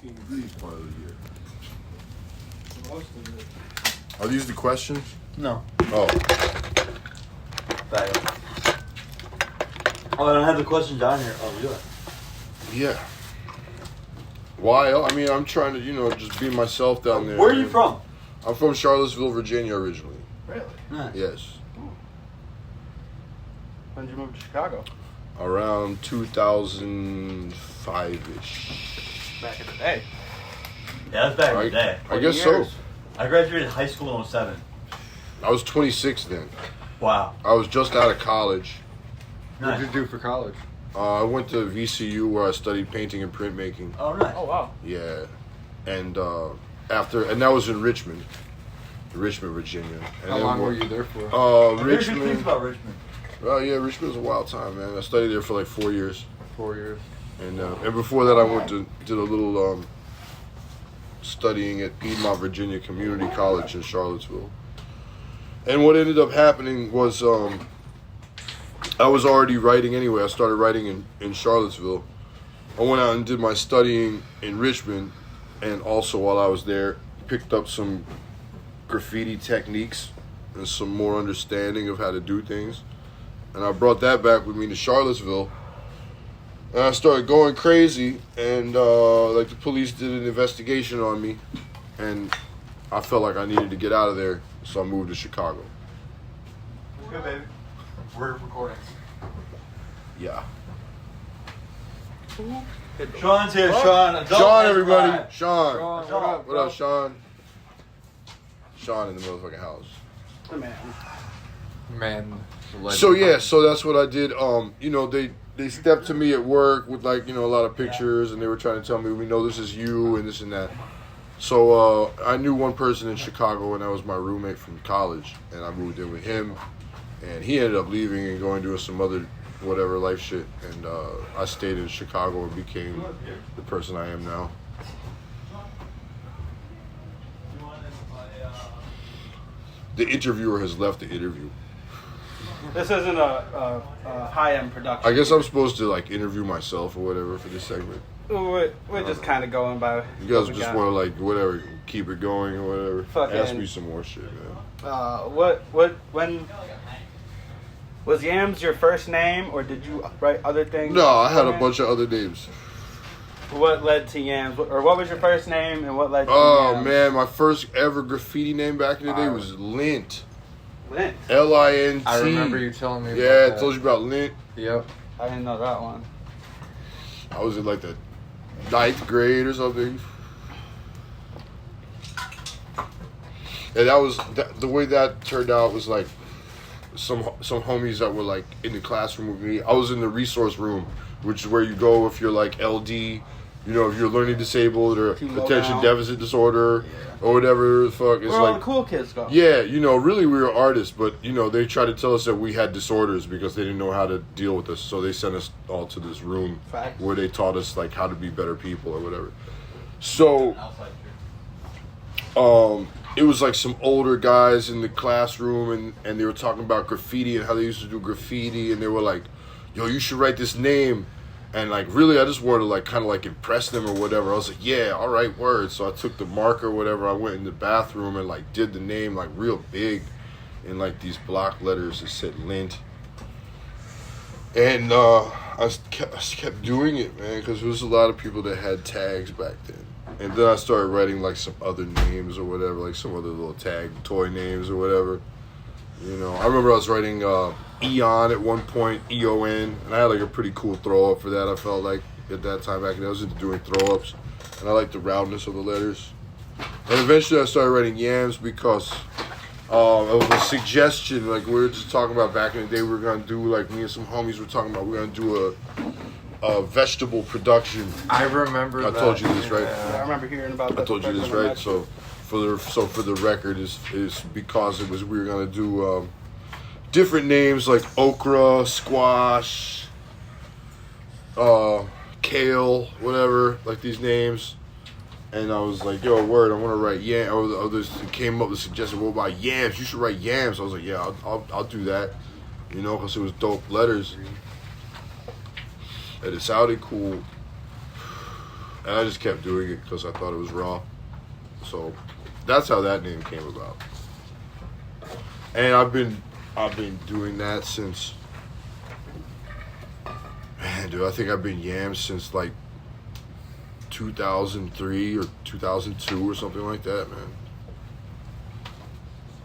16 degrees part of the year. Most of it. Are these the questions? No. Oh. Back up. Oh, I don't have the question down here. Oh, we do it. Yeah. Why? I mean, I'm trying to, just be myself down there. Where are you from? I'm from Charlottesville, Virginia, originally. Really? Nice. Yes. When did you move to Chicago? Around 2005-ish. Back in the day. Yeah, that's back in the day. I guess years. so. I graduated high school in 07. I was 26 then. Wow. I was just out of college. Nice. What did you do for college? I went to VCU where I studied painting and printmaking. Oh, nice. Oh, wow. Yeah. And and that was in Richmond, Virginia. And How then long were you there for? I heard good things Richmond. about Richmond. Oh yeah, Richmond was a wild time, man. I studied there for like 4 years. 4 years. And before that, I did a little studying at Piedmont Virginia Community College in Charlottesville. And what ended up happening was I was already writing anyway. I started writing in Charlottesville. I went out and did my studying in Richmond, and also while I was there, picked up some graffiti techniques and some more understanding of how to do things. And I brought that back with me to Charlottesville. And I started going crazy, and the police did an investigation on me, and I felt like I needed to get out of there, so I moved to Chicago. Good, baby. We're recording. Yeah. Sean's here, Sean. Sean, everybody. Sean. Sean, What up, Sean? Sean in the motherfucking house. Oh, man. Man. So yeah, so that's what I did. They stepped to me at work with a lot of pictures, and they were trying to tell me, we know this is you and this and that. So I knew one person in Chicago, and that was my roommate from college, and I moved in with him, and he ended up leaving and going doing some other whatever life shit, and I stayed in Chicago and became the person I am now. The interviewer has left the interview. This isn't a high-end production. I guess I'm supposed to interview myself or whatever for this segment. We're just kind of going by. You guys just want to whatever, keep it going or whatever. Fucking, ask me some more shit, man. When was YAMS your first name, or did you write other things? No, I had a bunch of other names. What led to YAMS, or what was your first name, and what led to Oh YAMS? man, my first ever graffiti name back in the day was Lint. Lint. Lint. I remember you telling me about Yeah, that. I told you about Lint. Yep. I didn't know that one. I was in the 9th grade or something. And that was the way that turned out was some homies that were in the classroom with me. I was in the resource room, which is where you go if you're LD, if you're learning disabled or attention deficit disorder or whatever the fuck. It's where all the cool kids go. Yeah, really we were artists, but they tried to tell us that we had disorders because they didn't know how to deal with us. So they sent us all to this room where they taught us how to be better people or whatever. So it was some older guys in the classroom, and they were talking about graffiti and how they used to do graffiti, and they were like, yo, you should write this name. And really I just wanted to kind of impress them or whatever. I was like, yeah, all right, word. So I took the marker or whatever, I went in the bathroom and did the name real big in these block letters that said Lint. And I just kept doing it, man, because there was a lot of people that had tags back then. And then I started writing some other names or whatever, some other little tag toy names or whatever. I remember I was writing Eon at one point, EON, and I had a pretty cool throw up for that. I felt at that time back then I was into doing throw ups, and I liked the roundness of the letters. And eventually I started writing YAMS because of a suggestion, we were just talking about back in the day. We were gonna do me and some homies were talking about we're gonna do a vegetable production. I remember. I told you this, right? Yeah, I remember hearing about that. I told you this, right? So for the record is because we were gonna do different names like okra, squash, kale, whatever, these names. And I was like, yo, word, I want to write YAMS. Others came up with a suggestion, what about YAMS? You should write YAMS. I was like, yeah, I'll do that, because it was dope letters. And it sounded cool. And I just kept doing it because I thought it was raw. So that's how that name came about. And I've been doing that since, man, dude, I think I've been YAMS since like 2003 or 2002 or something like that, man.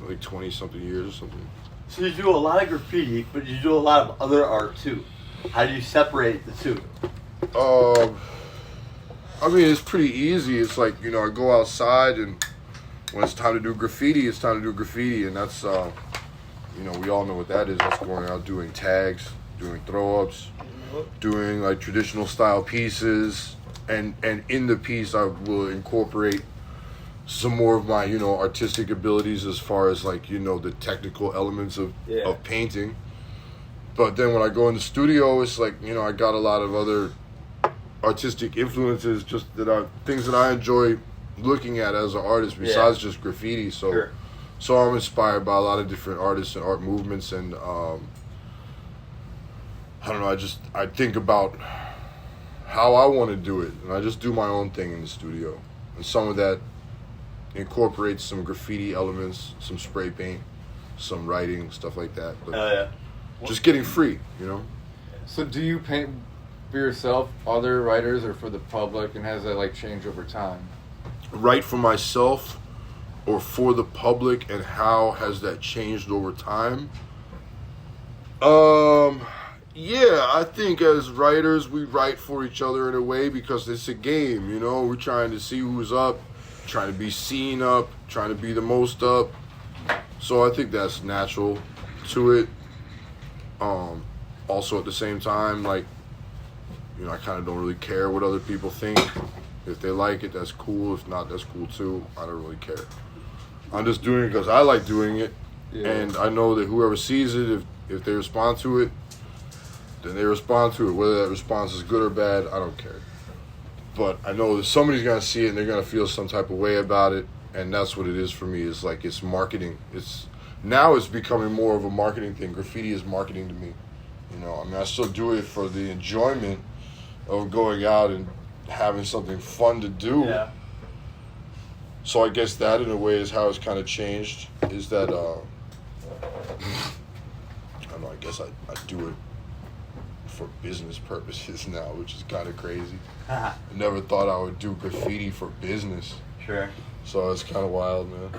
Like 20 something years or something. So you do a lot of graffiti, but you do a lot of other art too. How do you separate the two? I mean, it's pretty easy. It's like, you know, I go outside, and when it's time to do graffiti, it's time to do graffiti. And that's, you know, we all know what that is. That's going out doing tags, doing throw-ups, doing, like, traditional style pieces. And in the piece, I will incorporate some more of my, you know, artistic abilities as far as, like, you know, the technical elements of painting. But then when I go in the studio, it's like, you know, I got a lot of other artistic influences, just things that I enjoy looking at as an artist besides just graffiti. So so I'm inspired by a lot of different artists and art movements, and I don't know, I think about how I want to do it, and I just do my own thing in the studio. And some of that incorporates some graffiti elements, some spray paint, some writing, stuff like that. But just getting free, you know. So do you paint for yourself, other writers, or for the public, and has that like changed over time? Write for myself or for the public, and how has that changed over time? Yeah, I think as writers, we write for each other in a way because it's a game, you know. We're trying to see who's up, trying to be seen up, trying to be the most up. So I think that's natural to it. Also at the same time, like, you know, I kind of don't really care what other people think. If they like it, that's cool. If not, that's cool too. I don't really care. I'm just doing it because I like doing it. Yeah. And I know that whoever sees it, if they respond to it, then they respond to it. Whether that response is good or bad, I don't care. But I know that somebody's going to see it and they're going to feel some type of way about it. And that's what it is for me. It's like, it's marketing. Now it's becoming more of a marketing thing. Graffiti is marketing to me. You know, I mean, I still do it for the enjoyment of going out and having something fun to do. Yeah. So I guess that in a way is how it's kind of changed, is that, I don't know, I guess I do it for business purposes now, which is kind of crazy. I never thought I would do graffiti for business. Sure. So it's kind of wild, man.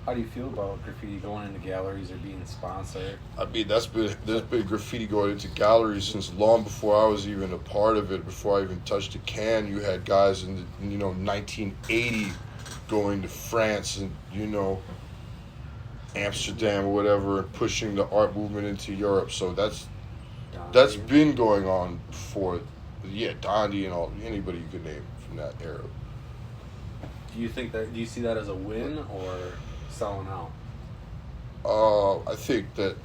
How do you feel about graffiti going into galleries or being sponsored? I mean, there's been graffiti going into galleries since long before I was even a part of it. Before I even touched a can, you had guys in the, you know, 1980 going to France and, you know, Amsterdam or whatever, and pushing the art movement into Europe. So that's been going on before. Yeah, Gandhi and anybody you could name from that era. Do you see that as a win or selling out? I think that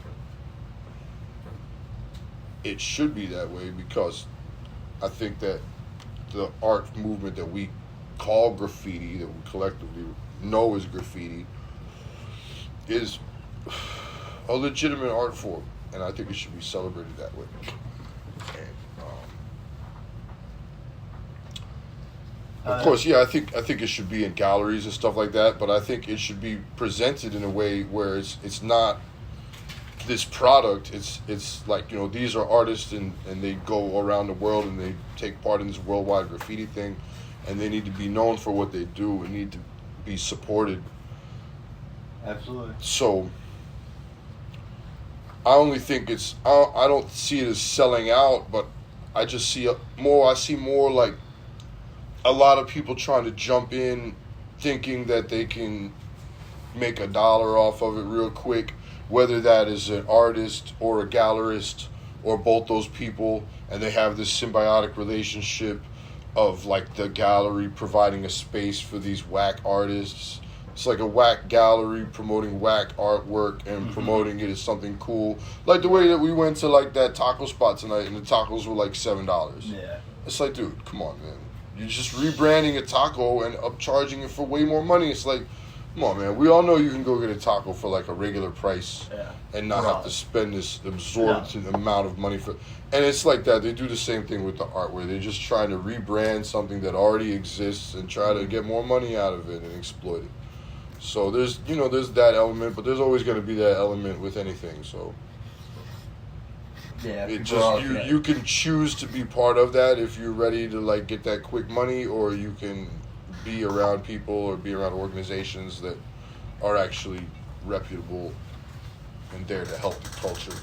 it should be that way, because I think that the art movement that we call graffiti, that we collectively know as graffiti, is a legitimate art form, and I think it should be celebrated that way. And, of course, yeah, I think it should be in galleries and stuff like that, but I think it should be presented in a way where it's not this product. It's like, you know, these are artists and they go around the world and they take part in this worldwide graffiti thing, and they need to be known for what they do and need to be supported. Absolutely. So I only think I don't see it as selling out, but I just see more like a lot of people trying to jump in thinking that they can make $1 off of it real quick, whether that is an artist or a gallerist or both those people, and they have this symbiotic relationship of like the gallery providing a space for these whack artists. It's like a whack gallery promoting whack artwork and promoting it as something cool. Like the way that we went to like that taco spot tonight and the tacos were like $7. Yeah. It's like, dude, come on, man. You're just rebranding a taco and upcharging it for way more money. It's like, Come on, man. We all know you can go get a taco for like a regular price and not have to spend this absorbent amount of money for. And it's like that. They do the same thing with the art, where they're just trying to rebrand something that already exists and try to get more money out of it and exploit it. So there's that element, but there's always going to be that element with anything. So Yeah. it just you can choose to be part of that if you're ready to like get that quick money, or you can be around people or be around organizations that are actually reputable and there to help the culture.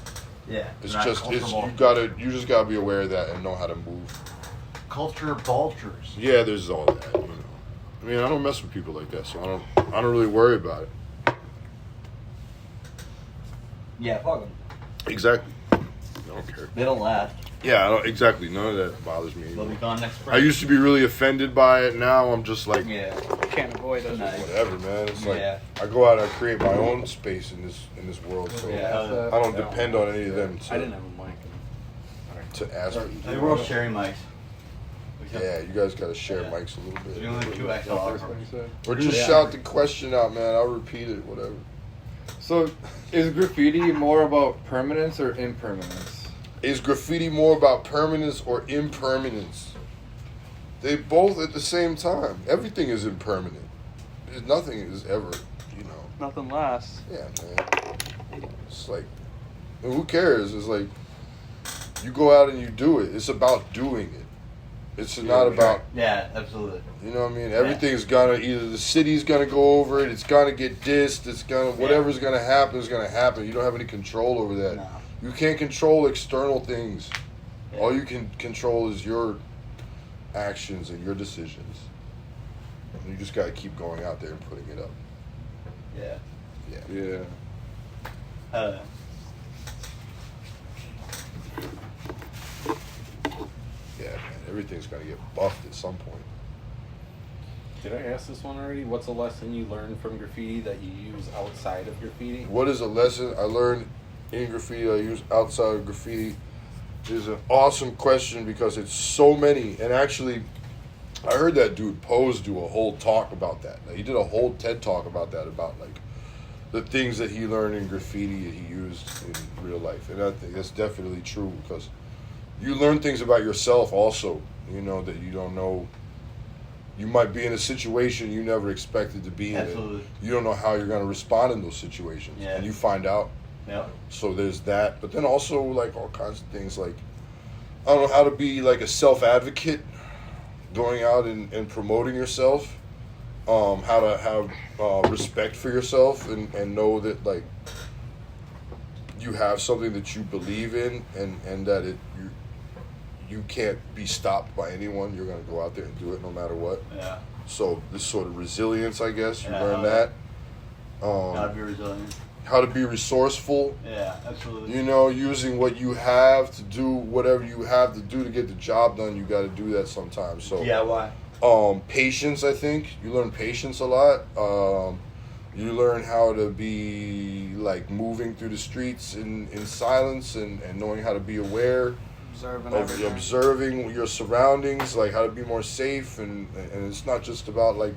Yeah. It's not just culture you just gotta be aware of that and know how to move. culture vultures. Yeah, there's all that. You know, I mean, I don't mess with people like that, so I don't really worry about it. Yeah, fuck them. Exactly. I don't care. They don't last. Yeah, I don't, exactly. None of that bothers me. They'll be gone next spring. I used to be really offended by it. Now I'm just like, Yeah. Can't avoid it. Nice. whatever, man. It's like Yeah. I go out and I create my own space in this world, so Yeah. I don't depend on any of them I didn't have a mic. to ask me. They were all sharing mics. Yeah, you guys got to share Yeah. mics a little There's bit, only two XLR. First one you said. or just Yeah. shout the question out, man. I'll repeat it, whatever. So, is graffiti more about permanence or impermanence? Is graffiti more about permanence or impermanence? They both at the same time. Everything is impermanent. Nothing is ever, Nothing lasts. Yeah, man. It's like, and who cares? It's like, you go out and you do it. It's about doing it. It's not about, Yeah, absolutely. you know what I mean? Everything's gonna, either the city's gonna go over it, it's gonna get dissed, it's gonna, whatever's gonna happen is gonna happen. You don't have any control over that. No. You can't control external things. Yeah. All you can control is your actions and your decisions. And you just gotta keep going out there and putting it up. Yeah. Yeah. Yeah. Yeah, man. Everything's gonna get buffed at some point. Did I ask this one already? What's a lesson you learned from graffiti that you use outside of graffiti? What is a lesson I learned in graffiti I use outside of graffiti? Is an awesome question because it's so many. And actually, I heard that dude Pose do a whole talk about that. He did a whole TED talk about that, about like the things that he learned in graffiti that he used in real life. And I think that's definitely true because you learn things about yourself also, that you don't know. You might be in a situation you never expected to be in. Absolutely. You don't know how you're going to respond in those situations. Yeah. And you find out. Yep. So there's that. But then also, like, all kinds of things, like, I don't know how to be, like, a self-advocate, going out and promoting yourself, how to have respect for yourself and know that, like, you have something that you believe in and that you can't be stopped by anyone. You're going to go out there and do it no matter what. Yeah. So this sort of resilience, I guess, you Yeah, learn how that. Gotta be resilient. How to be resourceful. Yeah, absolutely. Using what you have to do whatever you have to do to get the job done. You got to do that sometimes. So DIY. patience, I think. You learn patience a lot. You learn how to be, like, moving through the streets in silence and knowing how to be aware. Observing your surroundings, like how to be more safe, and it's not just about like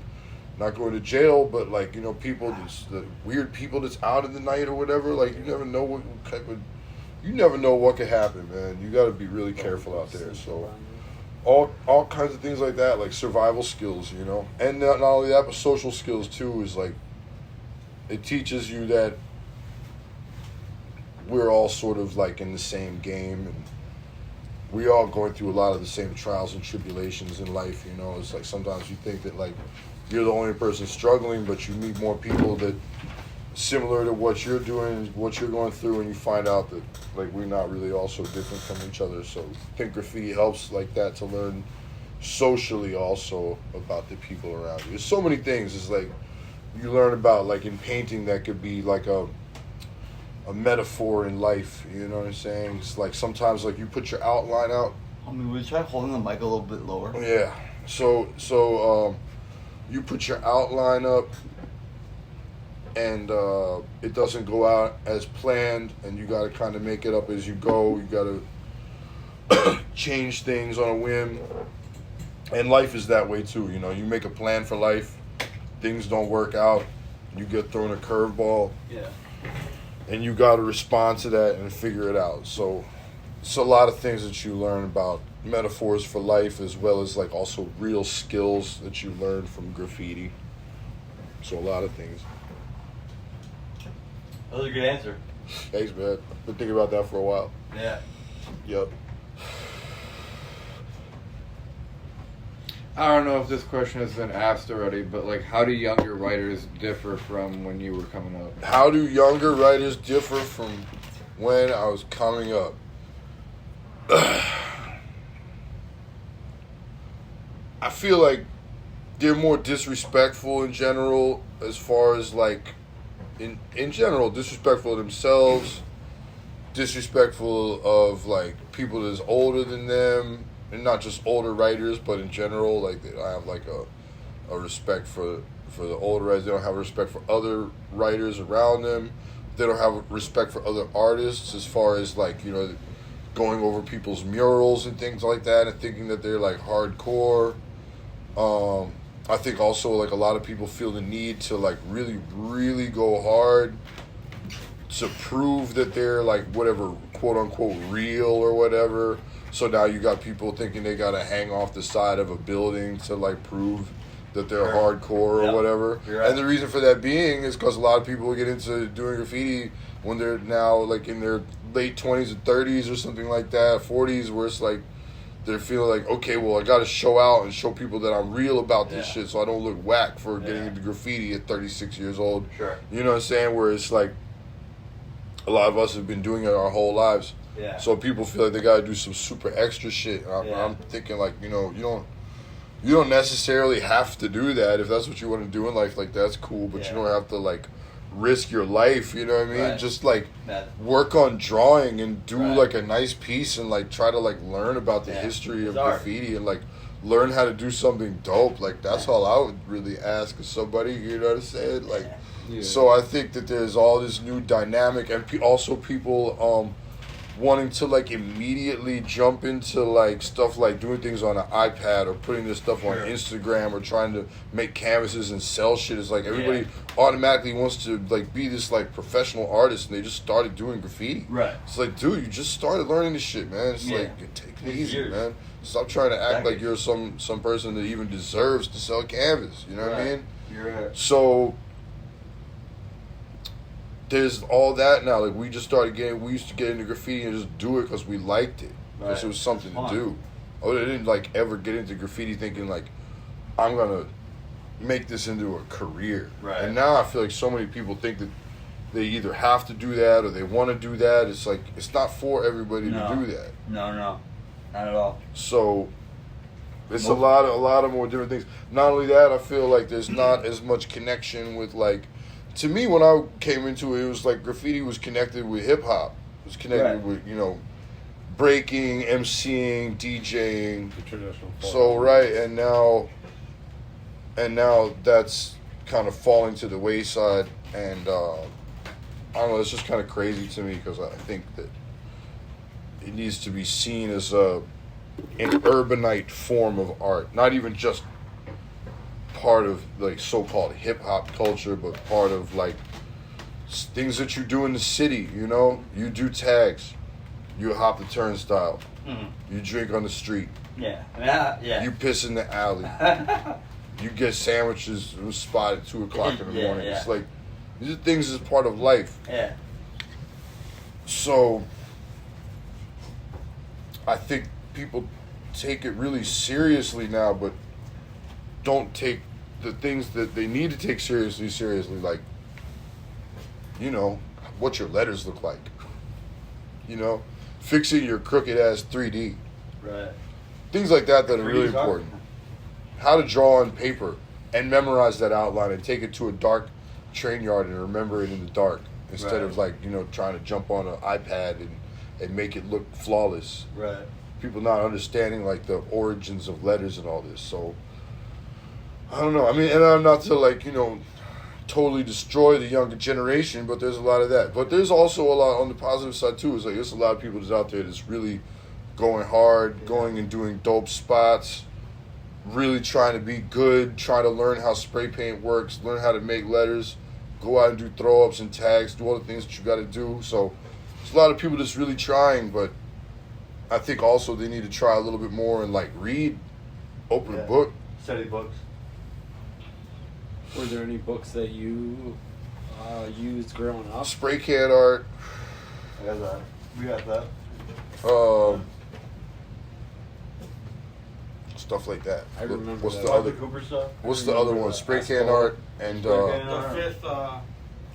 not going to jail, but like people, the weird people that's out in the night or whatever. Like you never know what could happen, man. You got to be really careful out there. So all kinds of things like that, like survival skills, and not only that, but social skills too. Is like it teaches you that we're all sort of like in the same game and we all going through a lot of the same trials and tribulations in life, It's like sometimes you think that, like, you're the only person struggling, but you meet more people that similar to what you're doing, what you're going through, and you find out that, like, we're not really all so different from each other. So I think graffiti helps like that to learn socially also about the people around you. There's so many things. It's like you learn about, like, in painting that could be like a metaphor in life, you know what I'm saying? It's like sometimes, like, you put your outline out. Would you try holding the mic a little bit lower? Yeah. So you put your outline up and it doesn't go out as planned and you got to kind of make it up as you go. You got to change things on a whim. And life is that way too, You make a plan for life. Things don't work out. You get thrown a curveball, Yeah. and you got to respond to that and figure it out. So it's a lot of things that you learn about metaphors for life, as well as like also real skills that you learn from graffiti. So a lot of things. That was a good answer. Thanks, man. I've been thinking about that for a while. Yeah. Yep. I don't know if this question has been asked already, but like, how do younger writers differ from when you were coming up? How do younger writers differ from when I was coming up? I feel like they're more disrespectful in general, as far as like in general, disrespectful of themselves, disrespectful of like people that's older than them, and not just older writers, but in general, like they don't have like a respect for the older writers. They don't have respect for other writers around them. They don't have respect for other artists, as far as like, you know, going over people's murals and things like that and thinking that they're like hardcore. I think also like a lot of people feel the need to like really, really go hard to prove that they're like whatever, quote unquote, real or whatever. So now you got people thinking they gotta hang off the side of a building to like prove that they're hardcore or whatever. Right. And the reason for that being is because a lot of people get into doing graffiti when they're now like in their late 20s and 30s or something like that, 40s, where it's like they're feeling like, okay, well, I gotta show out and show people that I'm real about this shit, so I don't look whack for getting into graffiti at 36 years old. Sure. You know what I'm saying? Where it's like a lot of us have been doing it our whole lives. Yeah. So people feel like they gotta do some super extra shit. And I'm thinking like, you know, you don't necessarily have to do that. If that's what you want to do in life, like that's cool, but you don't have to like risk your life, you know what I mean? Right. Just like work on drawing and do Right. like a nice piece and like try to like learn about the history of graffiti and like learn how to do something dope. Like that's all I would really ask of somebody, you know what I'm saying? Like so I think that there's all this new dynamic, and also people wanting to like immediately jump into like stuff like doing things on an iPad or putting this stuff on Instagram or trying to make canvases and sell shit. It's like everybody automatically wants to like be this like professional artist, and they just started doing graffiti. Right. It's like, dude, you just started learning this shit, man. It's like, take it easy, man. Stop trying to act like you're some person that even deserves to sell canvas. You know what I mean? You're right. So there's all that now. Like we used to get into graffiti and just do it because we liked it, because it was something to do. I didn't like ever get into graffiti thinking like I'm gonna make this into a career. Right. And now I feel like so many people think that they either have to do that or they want to do that. It's like it's not for everybody to do that. No, not at all. So it's a lot of more different things. Not only that, I feel like there's not as much connection with like. To me, when I came into it, it was like graffiti was connected with hip hop. It was connected with, you know, breaking, MCing, DJing. The traditional form. So and now that's kind of falling to the wayside, and I don't know. It's just kind of crazy to me because I think that it needs to be seen as an urbanite form of art, not even just part of like so-called hip-hop culture, but part of like things that you do in the city. You know, you do tags, you hop the turnstile, you drink on the street, you piss in the alley, you get sandwiches in a spot at 2 o'clock in the morning. It's like these are things as part of life. So I think people take it really seriously now, but don't take the things that they need to take seriously, like, you know, what your letters look like, you know, fixing your crooked ass 3D, Right. things like that are really 3D's hard. important. How to draw on paper and memorize that outline and take it to a dark train yard and remember it in the dark instead of like, you know, trying to jump on an iPad and make it look flawless. Right. People not understanding like the origins of letters and all this. So I don't know. I mean, and I'm not to like, you know, totally destroy the younger generation, but there's a lot of that. But there's also a lot on the positive side too. Is like there's a lot of people that's out there that's really going hard, going and doing dope spots, really trying to be good, trying to learn how spray paint works, learn how to make letters, go out and do throw ups and tags, do all the things that you got to do. So there's a lot of people that's really trying, but I think also they need to try a little bit more and like read, open a book, study books. Were there any books that you used growing up? spray can art. I got that. We got that. Stuff like that. I remember What's that. the Arthur other? Cooper stuff. What's the other one? Spray can art and The fifth.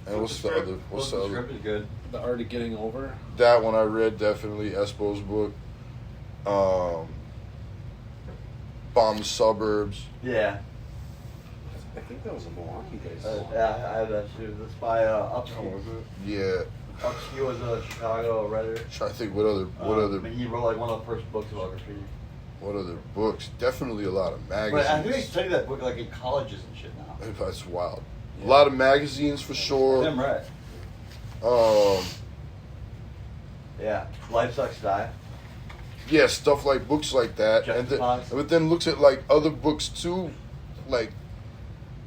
and what's the other? What's the other? Script is good. The Art of Getting Over. That one I read definitely. Espo's book. Bomb the Suburbs. Yeah. I think that was a Milwaukee days. Yeah, I have that too. That's by Upskew. Yeah. Upskew was a Chicago writer. Trying to think what other He wrote like one of the first books about graffiti. what other books? Definitely a lot of magazines. But I think they study that book like in colleges and shit now. That's wild. A lot of magazines for sure. Damn right. Yeah. Life Sucks Die. Yeah, stuff like books like that, Jeff and then, Fox. but then looks at like other books too, like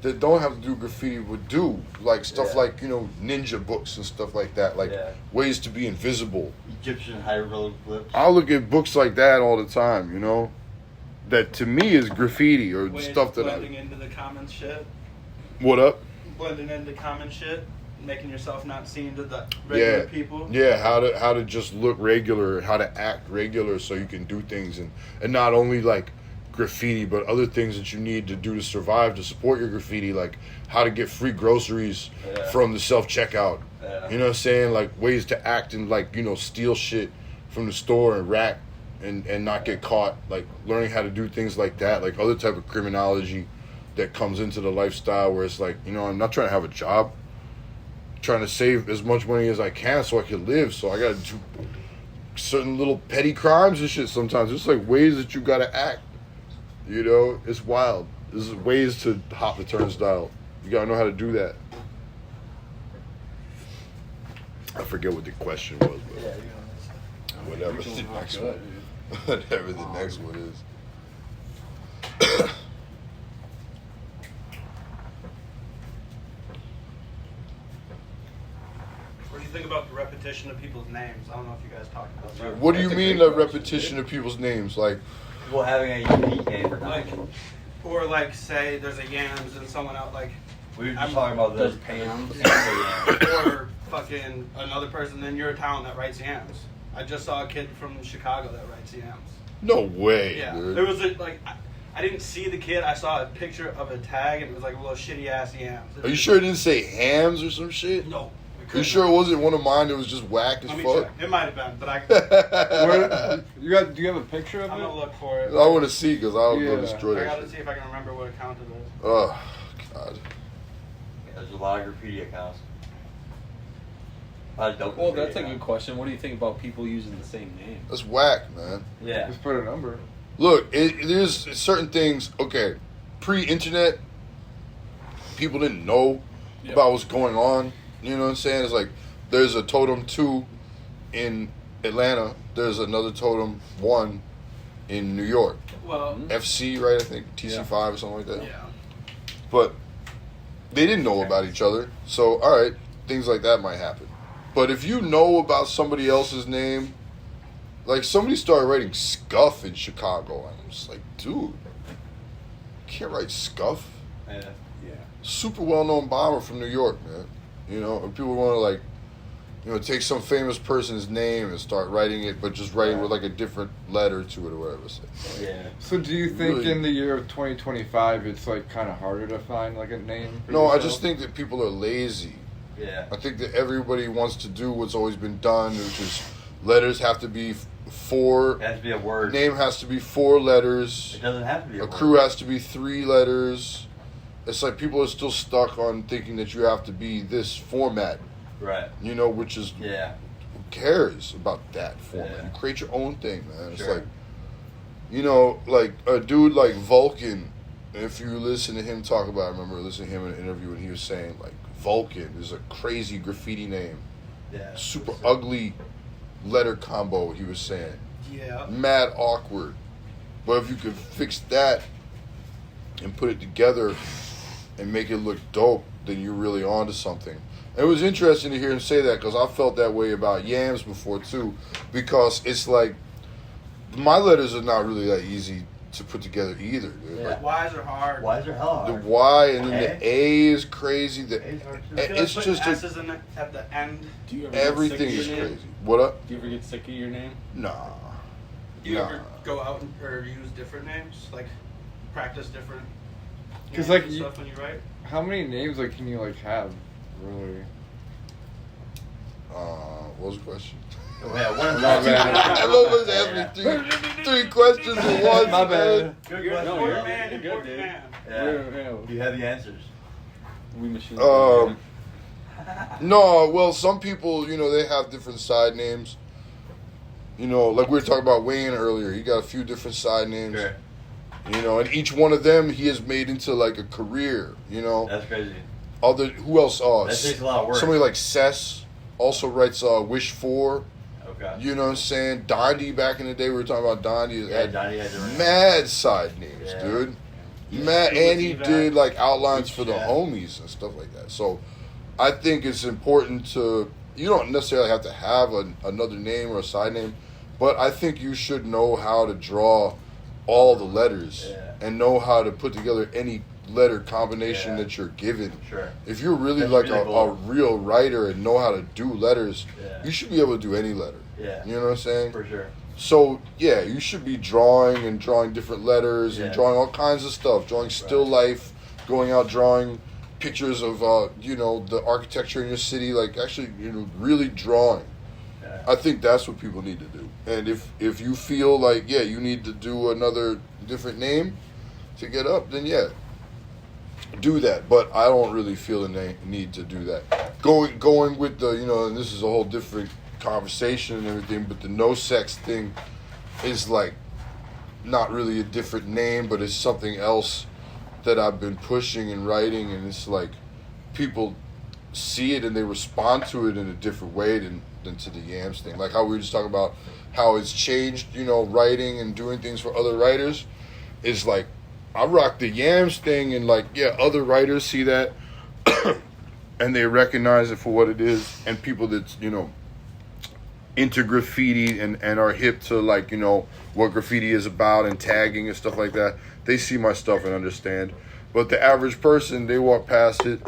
that don't have to do graffiti would do like stuff Yeah. like ninja books and stuff like that, like Yeah. ways to be invisible. Egyptian hieroglyphs. I look at books like that all the time, that to me is graffiti or Ways stuff that blending into the common shit. What up? Blending into common shit. Making yourself not seen to the regular people. Yeah, how to just look regular, how to act regular so you can do things and not only like graffiti but other things that you need to do to survive to support your graffiti, like how to get free groceries from the self-checkout. Yeah. You know what I'm saying? Like ways to act and like, steal shit from the store and rack and not get caught, like learning how to do things like that, like other type of criminology that comes into the lifestyle where it's like, I'm not trying to have a job. Trying to save as much money as I can so I can live. So I gotta do certain little petty crimes and shit sometimes. It's like ways that you gotta act. It's wild. There's ways to hop the turnstile. You gotta know how to do that. I forget what the question was, but Yeah, you know. whatever You're the doing next good, one. dude. Whatever the next one is. What do you think about the repetition of people's names? I don't know if you guys talked about that. What do you That's a mean great the question, repetition dude. of people's names? Like, People having a unique name for Like, time. or like say there's a YAMS and someone out like, We were just I'm- talking about this. Does Pam? or fucking another person in your town that writes YAMS. I just saw a kid from Chicago that writes YAMS. no way, Yeah, dude. there was I didn't see the kid. I saw a picture of a tag and it was like a little shitty ass YAMS. Are you sure it didn't say hams or some shit? No. You sure it wasn't one of mine that was just whack as Let me fuck? check. It might have been, but Where, do you have a picture of I'm gonna it? look for it. I want to see because I'll go Yeah. destroy I that gotta shit. see if I can remember what account it is. Oh, God. There's a lot of graffiti accounts. A lot of dope Well, graffiti that's a good accounts. question. What do you think about people using the same name? That's whack, man. Yeah. Just put a number. Look, there's certain things, okay, pre-internet, people didn't know Yep. about what's going on. You know what I'm saying? It's like, there's a Totem 2 in Atlanta. There's another Totem 1 in New York. Well, FC, right? I think TC5 or something like that. yeah. But they didn't know about each other. So, all right, things like that might happen. But if you know about somebody else's name, like somebody started writing Scuff in Chicago, and I'm just like, dude, you can't write Scuff. Yeah. Yeah. Super well-known bomber from New York, man. And people want to like, take some famous person's name and start writing it, but just write it with like a different letter to it or whatever. So, Yeah. So do you think Really? in the year of 2025 it's like kind of harder to find like a name? For no, I yourself? just think that people are lazy. Yeah. I think that everybody wants to do what's always been done, which is letters have to be four, It has to be a word. name has to be 4 letters, It doesn't have to be a a word. crew has to be 3 letters. It's like people are still stuck on thinking that you have to be this format, Right. which is, Yeah. who cares about that format? Yeah. You create your own thing, man. It's Sure. like, like a dude like Vulcan, if you listen to him talk about, I remember listening to him in an interview and he was saying, like, Vulcan is a crazy graffiti name. Yeah. Super ugly letter combo, he was saying. Yeah. Mad awkward. But if you could fix that and put it together and make it look dope, then you're really onto something. It was interesting to hear him say that because I felt that way about YAMS before too, because it's like my letters are not really that easy to put together either, dude. Yeah. Like, Y's are hard. Y's are hell the hard. Y and then the A is crazy. The A's hard too. it's just S's in the, at the end. Do you ever everything get sick is of your crazy. name? What up? Do you ever get sick of your name? Nah. Do you Nah. ever go out or use different names, like practice different? 'Cause, names like, and you- stuff when you write. How many names like can you like have? Really? What was the question? Oh, yeah, one of My the bad. I almost asked me three questions at once. My bad. man. Good You're an question. No, important you're man, good, important dude. man. Yeah. You have the answers. We machine. No, well, some people, they have different side names. Like we were talking about Wayne earlier. He got a few different side names. Sure. And each one of them he has made into like a career. That's crazy. Who else? That takes a lot of work. Somebody like Cess also writes Wish 4. Okay. You know what I'm saying? Dondi, back in the day, we were talking about Dondi. Yeah, Donnie had different. Mad side names, Yeah. dude. Yeah. Mad, and he Steve did Ad. like outlines for the Yeah. homies and stuff like that. So I think it's important to, you don't necessarily have to have another name or a side name, but I think you should know how to draw all the letters Yeah. and know how to put together any letter combination Yeah. that you're given. Sure. If you're really That's like really a cool. real writer and know how to do letters, Yeah. you should be able to do any letter. Yeah. You know what I'm saying? For sure. So yeah, you should be drawing different letters and Yeah. drawing all kinds of stuff, drawing still life, going out drawing pictures of the architecture in your city, like actually really drawing. Yeah. I think that's what people need to do. And if you feel like you need to do another different name to get up, then do that. But I don't really feel the need to do that. Going with the and this is a whole different conversation and everything, but the no sex thing is like not really a different name, but it's something else that I've been pushing and writing, and it's like people see it and they respond to it in a different way than to the YAMS thing. Like how we were just talking about how it's changed, writing and doing things for other writers. Is like I rock the YAMS thing, and like other writers see that and they recognize it for what it is, and people that's into graffiti and are hip to like what graffiti is about and tagging and stuff like that, they see my stuff and understand. But the average person, they walk past it,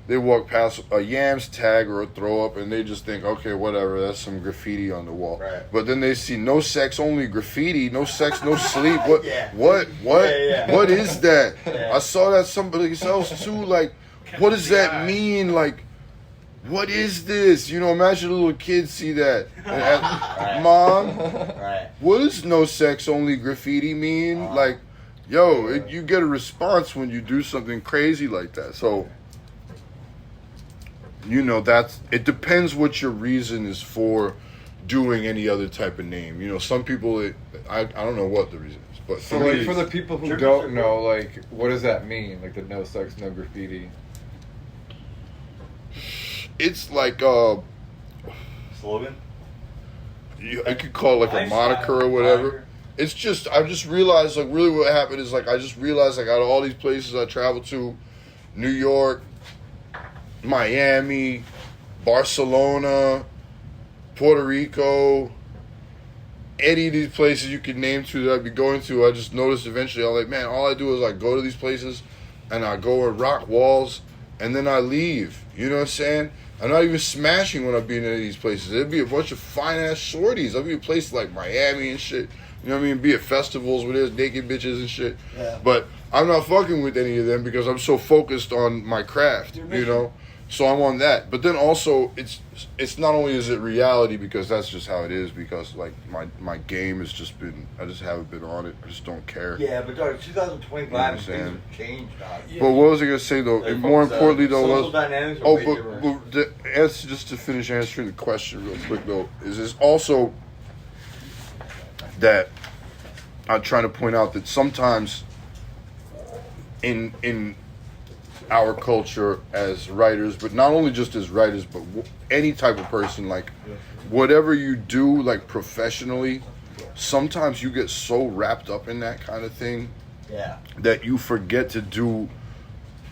they walk past a YAMS tag or a throw up, and they just think, okay, whatever, that's some graffiti on the wall. Right. But then they see no sex, only graffiti, no sex, no sleep. What? Yeah. What? Yeah. What is that? Yeah. I saw that somebody else too. Like, what does that mean? Like, what is this? Imagine a little kid see that. And ask, Right. Mom, Right. what does no sex, only graffiti mean? Like, you get a response when you do something crazy like that. So, it depends what your reason is for doing any other type of name. Some people, I don't know what the reason is, but So for like me, for the people who Sure, don't sure. know, like what does that mean? Like the no sex, no graffiti. it's like Slogan. I could call it like a moniker or whatever. It's just I just realized like really what happened is like I just realized like out of all these places I traveled to, New York, Miami, Barcelona, Puerto Rico, any of these places you could name to that I'd be going to, I just noticed eventually I'm like, man, all I do is I go to these places and I go and rock walls and then I leave. You know what I'm saying? I'm not even smashing when I'm being in any of these places. It'd be a bunch of fine ass shorties. I'd be a place like Miami and shit. You know what I mean? Be at festivals where there's naked bitches and shit. Yeah. But I'm not fucking with any of them because I'm so focused on my craft, So I'm on that. But then also it's not only is it reality because that's just how it is, because like my game has just been, I just haven't been on it. I just don't care. Yeah, but dog, 2025 You know what I'm things saying? have changed, dog. But what was I gonna say though? Like, And more folks, importantly though social was dynamics are way different. but the answer, just to finish answering the question real quick though, is also that I'm trying to point out that sometimes in our culture as writers, but not only just as writers, but any type of person, like whatever you do, like professionally, sometimes you get so wrapped up in that kind of thing Yeah. that you forget to do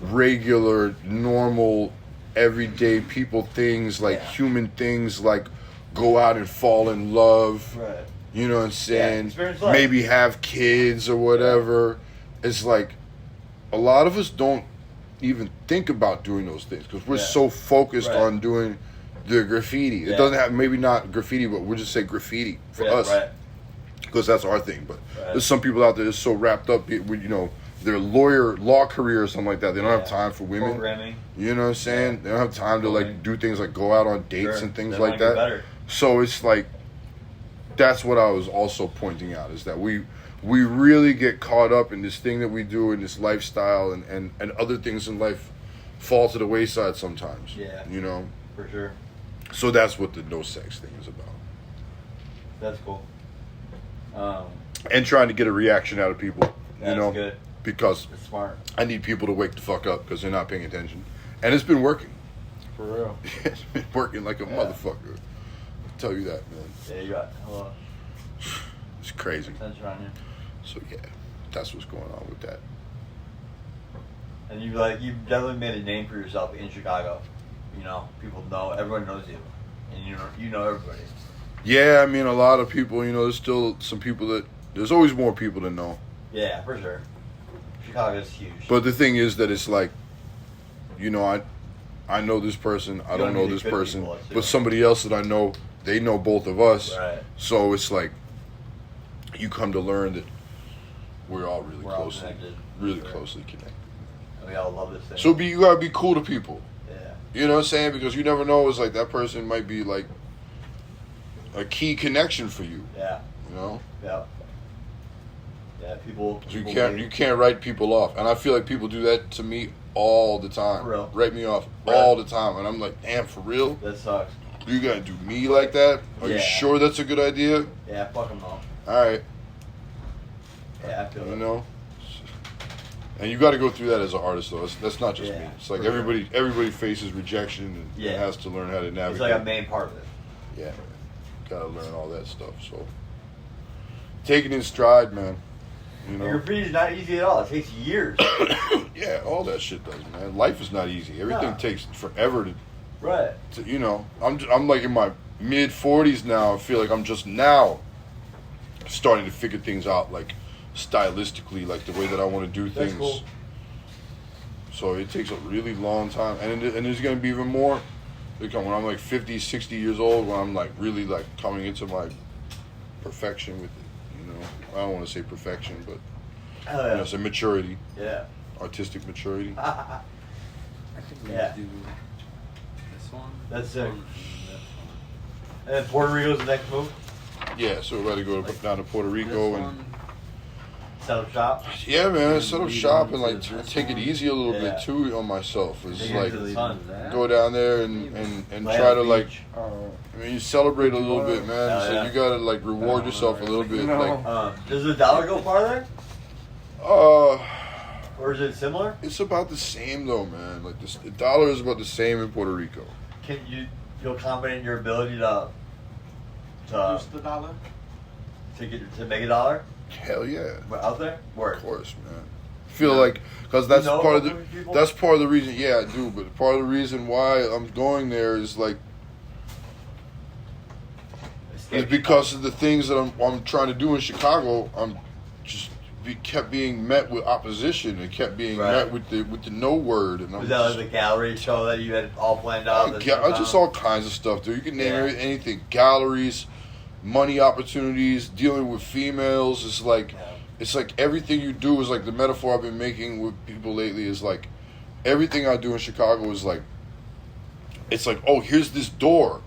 regular, normal, everyday people things, like human things, like go out and fall in love. Right. You know what I'm saying? experience life. Maybe have kids or whatever. It's like a lot of us don't even think about doing those things because we're so focused on doing the graffiti. It doesn't have, maybe not graffiti, but we'll just say graffiti for us. Right. Because that's our thing. But there's some people out there that's so wrapped up with, you know, their law career or something like that. They don't have time for women. Programming. You know what I'm saying? They don't have time to like do things like go out on dates and things They like wanna get that. better. So it's like, that's what I was also pointing out, is that we really get caught up in this thing that we do, in this lifestyle, and other things in life fall to the wayside sometimes. Yeah. You know? For sure. So that's what the no sex thing is about. That's cool. And trying to get a reaction out of people. That's you know? good. Because It's smart. I need people to wake the fuck up because they're not paying attention. And it's been working. For real. It's been working like a motherfucker. I'll tell you that, man. Yeah, you got a lot It's crazy. of attention on you. So yeah, that's what's going on with that. And you've definitely made a name for yourself in Chicago. You know, people know, everyone knows you, and you know everybody. Yeah, I mean, a lot of people, you know, there's still some people that, there's always more people to know. Yeah, for sure. Chicago's huge. But the thing is that it's like, you know, I know this person, I don't know this person, but somebody else that I know, they know both of us. Right. So it's like, you come to learn that we're all really We're all closely, connected. really Sure. closely connected. And we all love this thing. So you gotta be cool to people. Yeah. You know what I'm saying? Because you never know. It's like that person might be like a key connection for you. Yeah. You know? Yeah. Yeah, people. So you people can't write people off. And I feel like people do that to me all the time. For real? Write me off Right. all the time. And I'm like, damn, for real? That sucks. You gotta do me like that? Are you Yeah. sure that's a good idea? Yeah, fuck them all. Alright. Yeah, I feel You it. know? And you got to go through that as an artist, though. That's not just me. Yeah, It's like for sure. everybody faces rejection and Yeah. has to learn how to navigate. It's like a main part of it. Yeah, man. Gotta learn all that stuff. So, take it in stride, man. You know? Graffiti is not easy at all. It takes years. Yeah, all that shit does, man. Life is not easy. Everything No. takes forever Right. to, you know. I'm like in my mid 40s now. I feel like I'm just now starting to figure things out, like stylistically, like the way that I want to do That's things. cool. So it takes a really long time, and there's gonna be even more. When I'm like 50, 60 years old, when I'm like really like coming into my perfection with it. You know, I don't want to say perfection, but Hell you yeah. know, it's a maturity, Yeah. artistic maturity. I think we Yeah. need to do this one. That's this sick. one, and this one. And then Puerto Rico's the next move. Yeah, so we're about to go down to Puerto Rico This and one, Set up shop. yeah, man, set up lead shop on and like to this take it one. easy a little Yeah. bit too on myself. It's Take it like to the Lead sun. on that. go down there and Lay try on to the like. beach. I mean, you celebrate a little bit, man. Hell So yeah. you gotta like reward yourself a little bit. No. Like, Does the dollar go farther? Or is it similar? it's about the same though, man. Like the dollar is about the same in Puerto Rico. Can you feel confident in your ability to Use the dollar. to make a dollar Hell yeah, out there? of Work. course, man. Feel like because that's You know part of the other people? that's part of the reason. Yeah, I do. But part of the reason why I'm going there is like is because of the things that I'm trying to do in Chicago. I'm just kept being met with opposition and kept being Right. met with the no word. And I'm Was that like the gallery show that you had all planned out? at the same just time? all kinds of stuff, dude. You can name Yeah. anything. Galleries, money opportunities, dealing with females. It's like Yeah. it's like everything you do is like the metaphor I've been making with people lately is like everything I do in Chicago is like it's like, oh, here's this door.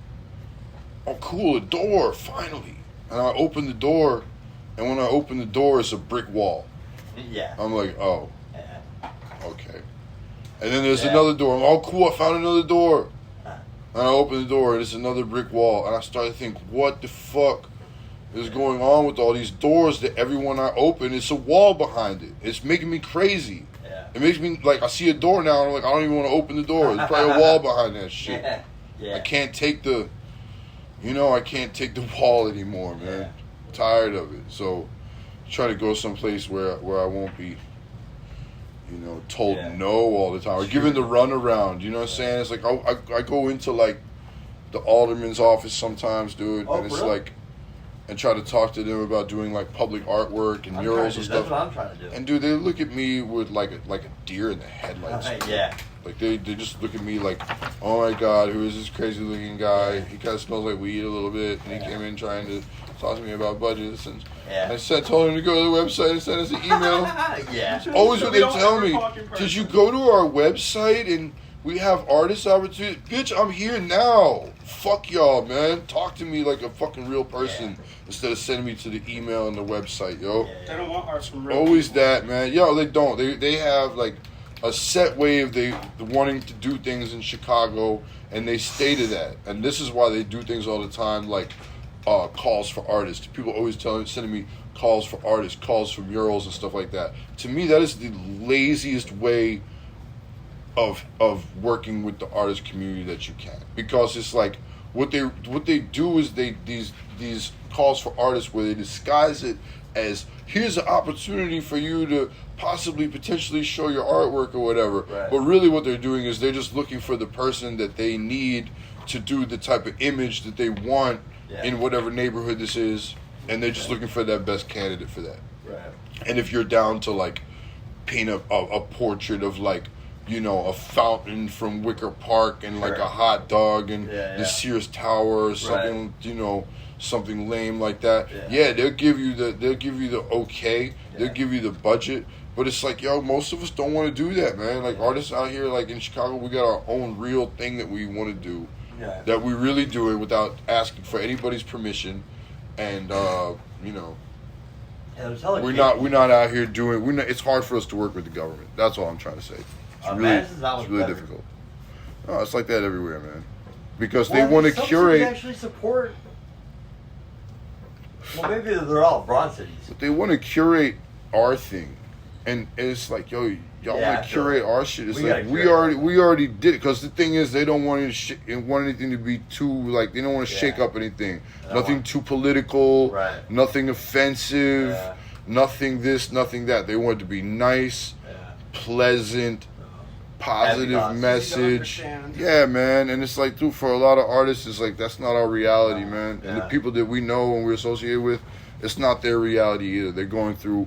Oh, cool, a door, finally. And I open the door, and when I open the door, it's a brick wall. Yeah. I'm like, oh, Yeah. okay. And then there's Yeah. another door. I'm, oh, cool, I found another door. Huh. And I open the door, and it's another brick wall. And I start to think, what the fuck is going on with all these doors that every one I open, it's a wall behind it. It's making me crazy. Yeah. It makes me, like, I see a door now, and I'm like, I don't even want to open the door. There's probably a wall behind that shit. Yeah. Yeah. I can't take the, I can't take the wall anymore, man. Yeah. Tired of it. So, try to go someplace where I won't be, you know, told Yeah. no all the time, or given the runaround. You know what I'm saying? It's like I go into like the alderman's office sometimes, dude, Oh, and it's really? like, and try to talk to them about doing like public artwork and murals and That's stuff. what I'm trying to do. And dude, they look at me with like a deer in the headlights. Yeah. Like they just look at me like, oh my god, who is this crazy looking guy? He kind of smells like weed a little bit, and he came in trying to talk to me about budgets. And Yeah. I told him to go to the website and send us an email. Yeah. Always So what we they don't tell ever me. talk in Did person. you go to our website and we have artist opportunities? Bitch, I'm here now. Fuck y'all, man. Talk to me like a fucking real person instead of sending me to the email and the website, yo. They don't want art from real Always people. that, man. Yo, they don't. They have like a set way of they wanting to do things in Chicago, and they stay to that. And this is why they do things all the time, like calls for artists. People always sending me calls for artists, calls for murals and stuff like that. To me, that is the laziest way of working with the artist community that you can, because it's like what they do is these calls for artists where they disguise it as, here's an opportunity for you to possibly potentially show your artwork or whatever. Right. But really what they're doing is they're just looking for the person that they need to do the type of image that they want in whatever neighborhood this is, and they're just looking for that best candidate for that. Right. And if you're down to like paint a portrait of like, you know, a fountain from Wicker Park and like Sure. a hot dog and Yeah, the yeah. Sears Tower or something, you know, something lame like that. Yeah, they'll give you the okay, they'll give you the budget, but it's like, yo, most of us don't want to do that, man. Like artists out here, like in Chicago, we got our own real thing that we want to do, that we really do it without asking for anybody's permission, and you know. Yeah, there's hella We're kids. not out here doing. It's hard for us to work with the government. That's all I'm trying to say. It's Madison's not it's much really better. difficult. No, it's like that everywhere, man. Because they Well, want to some cities curate. actually support. Well, maybe they're all broad cities. But they want to curate our thing, and it's like, yo, y'all Yeah, want I to feel curate like our shit. It's we like gotta curate we already did it. Because the thing is, they don't want anything to be too like. They don't want to Yeah. shake up anything. They don't Nothing want- too political. Right. Nothing offensive. Yeah. Nothing this. Nothing that. They want it to be nice, Yeah. pleasant, positive Happy thoughts. message. Easy to understand. Yeah, man. And it's like, dude, for a lot of artists, it's like that's not our reality, man. And the Yeah. people that we know and we're associated with, it's not their reality either. They're going through.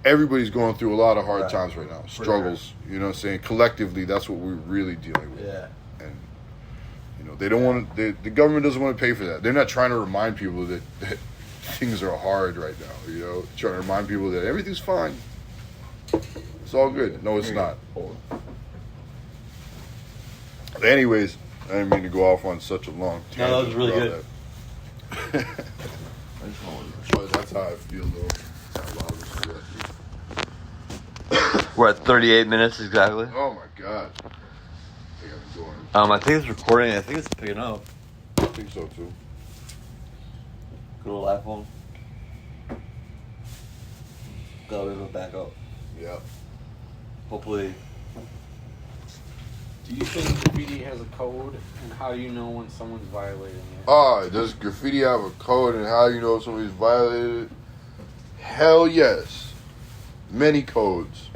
Everybody's going through a lot of hard Right. times right now. For Struggles. You know what I'm saying? Collectively, that's what we're really dealing with. Yeah. And you know, they don't want to. The government doesn't want to pay for that. They're not trying to remind people that things are hard right now. You know, trying to remind people that everything's fine. It's all good. No, it's not. Anyways, I didn't mean to go off on such a long tangent. No, that was really about that. But that's how I feel, though. That's how loud this is at me. We're at 38 minutes exactly. Oh my god. I think I'm going. I think it's recording. I think it's picking up. I think so too. Good old iPhone. Got a backup. Yeah. Hopefully. Do you think graffiti has a code, and how do you know when someone's violating it? Does graffiti have a code, and how you know if somebody's violated it? Hell yes. Many codes.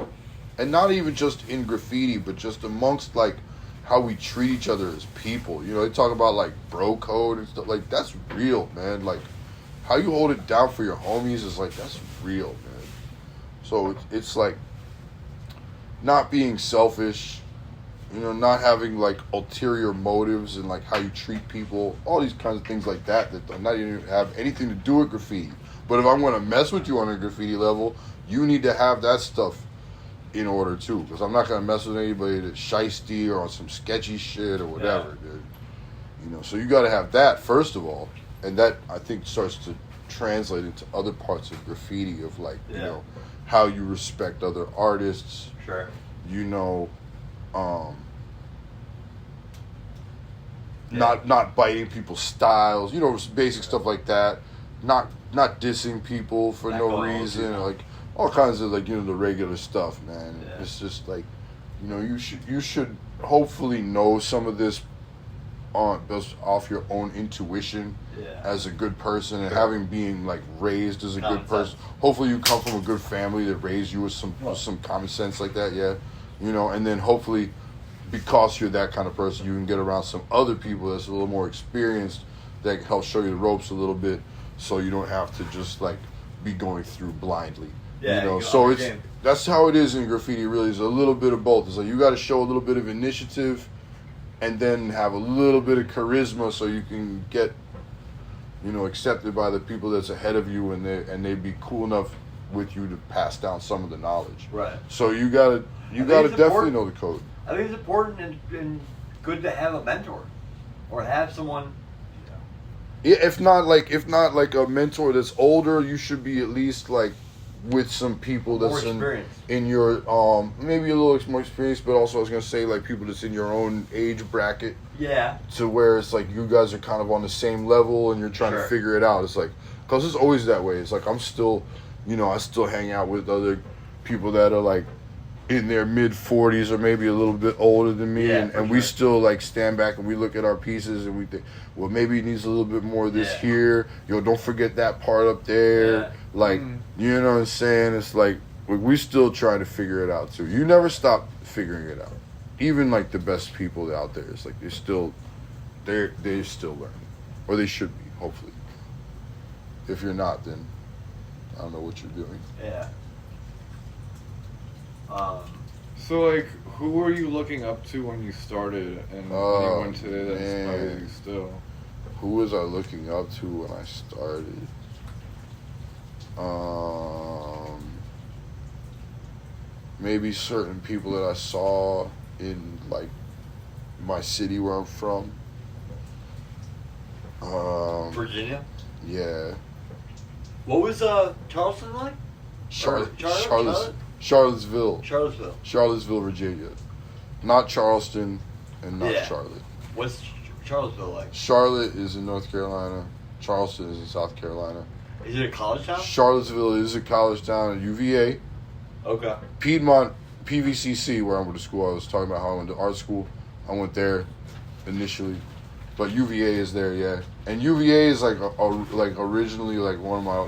And not even just in graffiti, but just amongst like how we treat each other as people. You know, they talk about like bro code and stuff. Like, that's real, man. Like, how you hold it down for your homies is like, that's real, man. So it's like not being selfish, you know, not having like ulterior motives and like how you treat people, all these kinds of things like that that not even have anything to do with graffiti. But if I'm going to mess with you on a graffiti level, you need to have that stuff in order too, because I'm not going to mess with anybody that's shiesty or on some sketchy shit or whatever, dude. You know, so you got to have that first of all, and that I think starts to translate into other parts of graffiti of like, you know, how you respect other artists. Sure. You know, not biting people's styles, you know, basic stuff like that. Not dissing people for Not no going reason, OG. like all kinds of like, you know, the regular stuff, man. Yeah. It's just like, you know, you should hopefully know some of this off your own intuition Yeah. as a good person, and having being like raised as a Common good person. sense. Hopefully you come from a good family that raised you with some common sense like that, yeah. You know, and then hopefully because you're that kind of person, you can get around some other people that's a little more experienced that can help show you the ropes a little bit, so you don't have to just like be going through blindly. Yeah, you know, you so it's understand. that's how it is in graffiti. Really, is a little bit of both. It's like you got to show a little bit of initiative, and then have a little bit of charisma, so you can get, you know, accepted by the people that's ahead of you, and they be cool enough with you to pass down some of the knowledge. Right. So you gotta think definitely it's important. know the code. I think it's important and good to have a mentor, or have someone. Yeah, if not like a mentor that's older, you should be at least like with some people that's More experience. in your maybe a little more experience, but also I was gonna say like people that's in your own age bracket, Yeah. to where it's like you guys are kind of on the same level and you're trying Sure. to figure it out. It's like, because it's always that way. It's like I'm still, you know, I still hang out with other people that are like in their mid 40s or maybe a little bit older than me, Yeah, and for we sure. still like stand back and we look at our pieces and we think, well, maybe it needs a little bit more of this Yeah. here. Yo, don't forget that part up there. Yeah. Like, you know what I'm saying? It's like we still trying to figure it out too. You never stop figuring it out. Even like the best people out there, it's like they're still learning, or they should be, hopefully. If you're not, then I don't know what you're doing. Yeah. So, like, who were you looking up to when you started, and Oh, anyone today that inspires man. you still? Who was I looking up to when I started? Maybe certain people that I saw in like my city where I'm from. Virginia. Yeah, What was Charleston like? Charlottesville, Charlottesville. Virginia. Not Charleston and not Yeah. Charlotte. What's Charlottesville like? Charlotte is in North Carolina. Charleston is in South Carolina. Is it a college town? Charlottesville is a college town at UVA. Okay. Piedmont, PVCC, where I went to school. I was talking about how I went to art school. I went there initially, but UVA is there, yeah. And UVA is like like originally like one of my,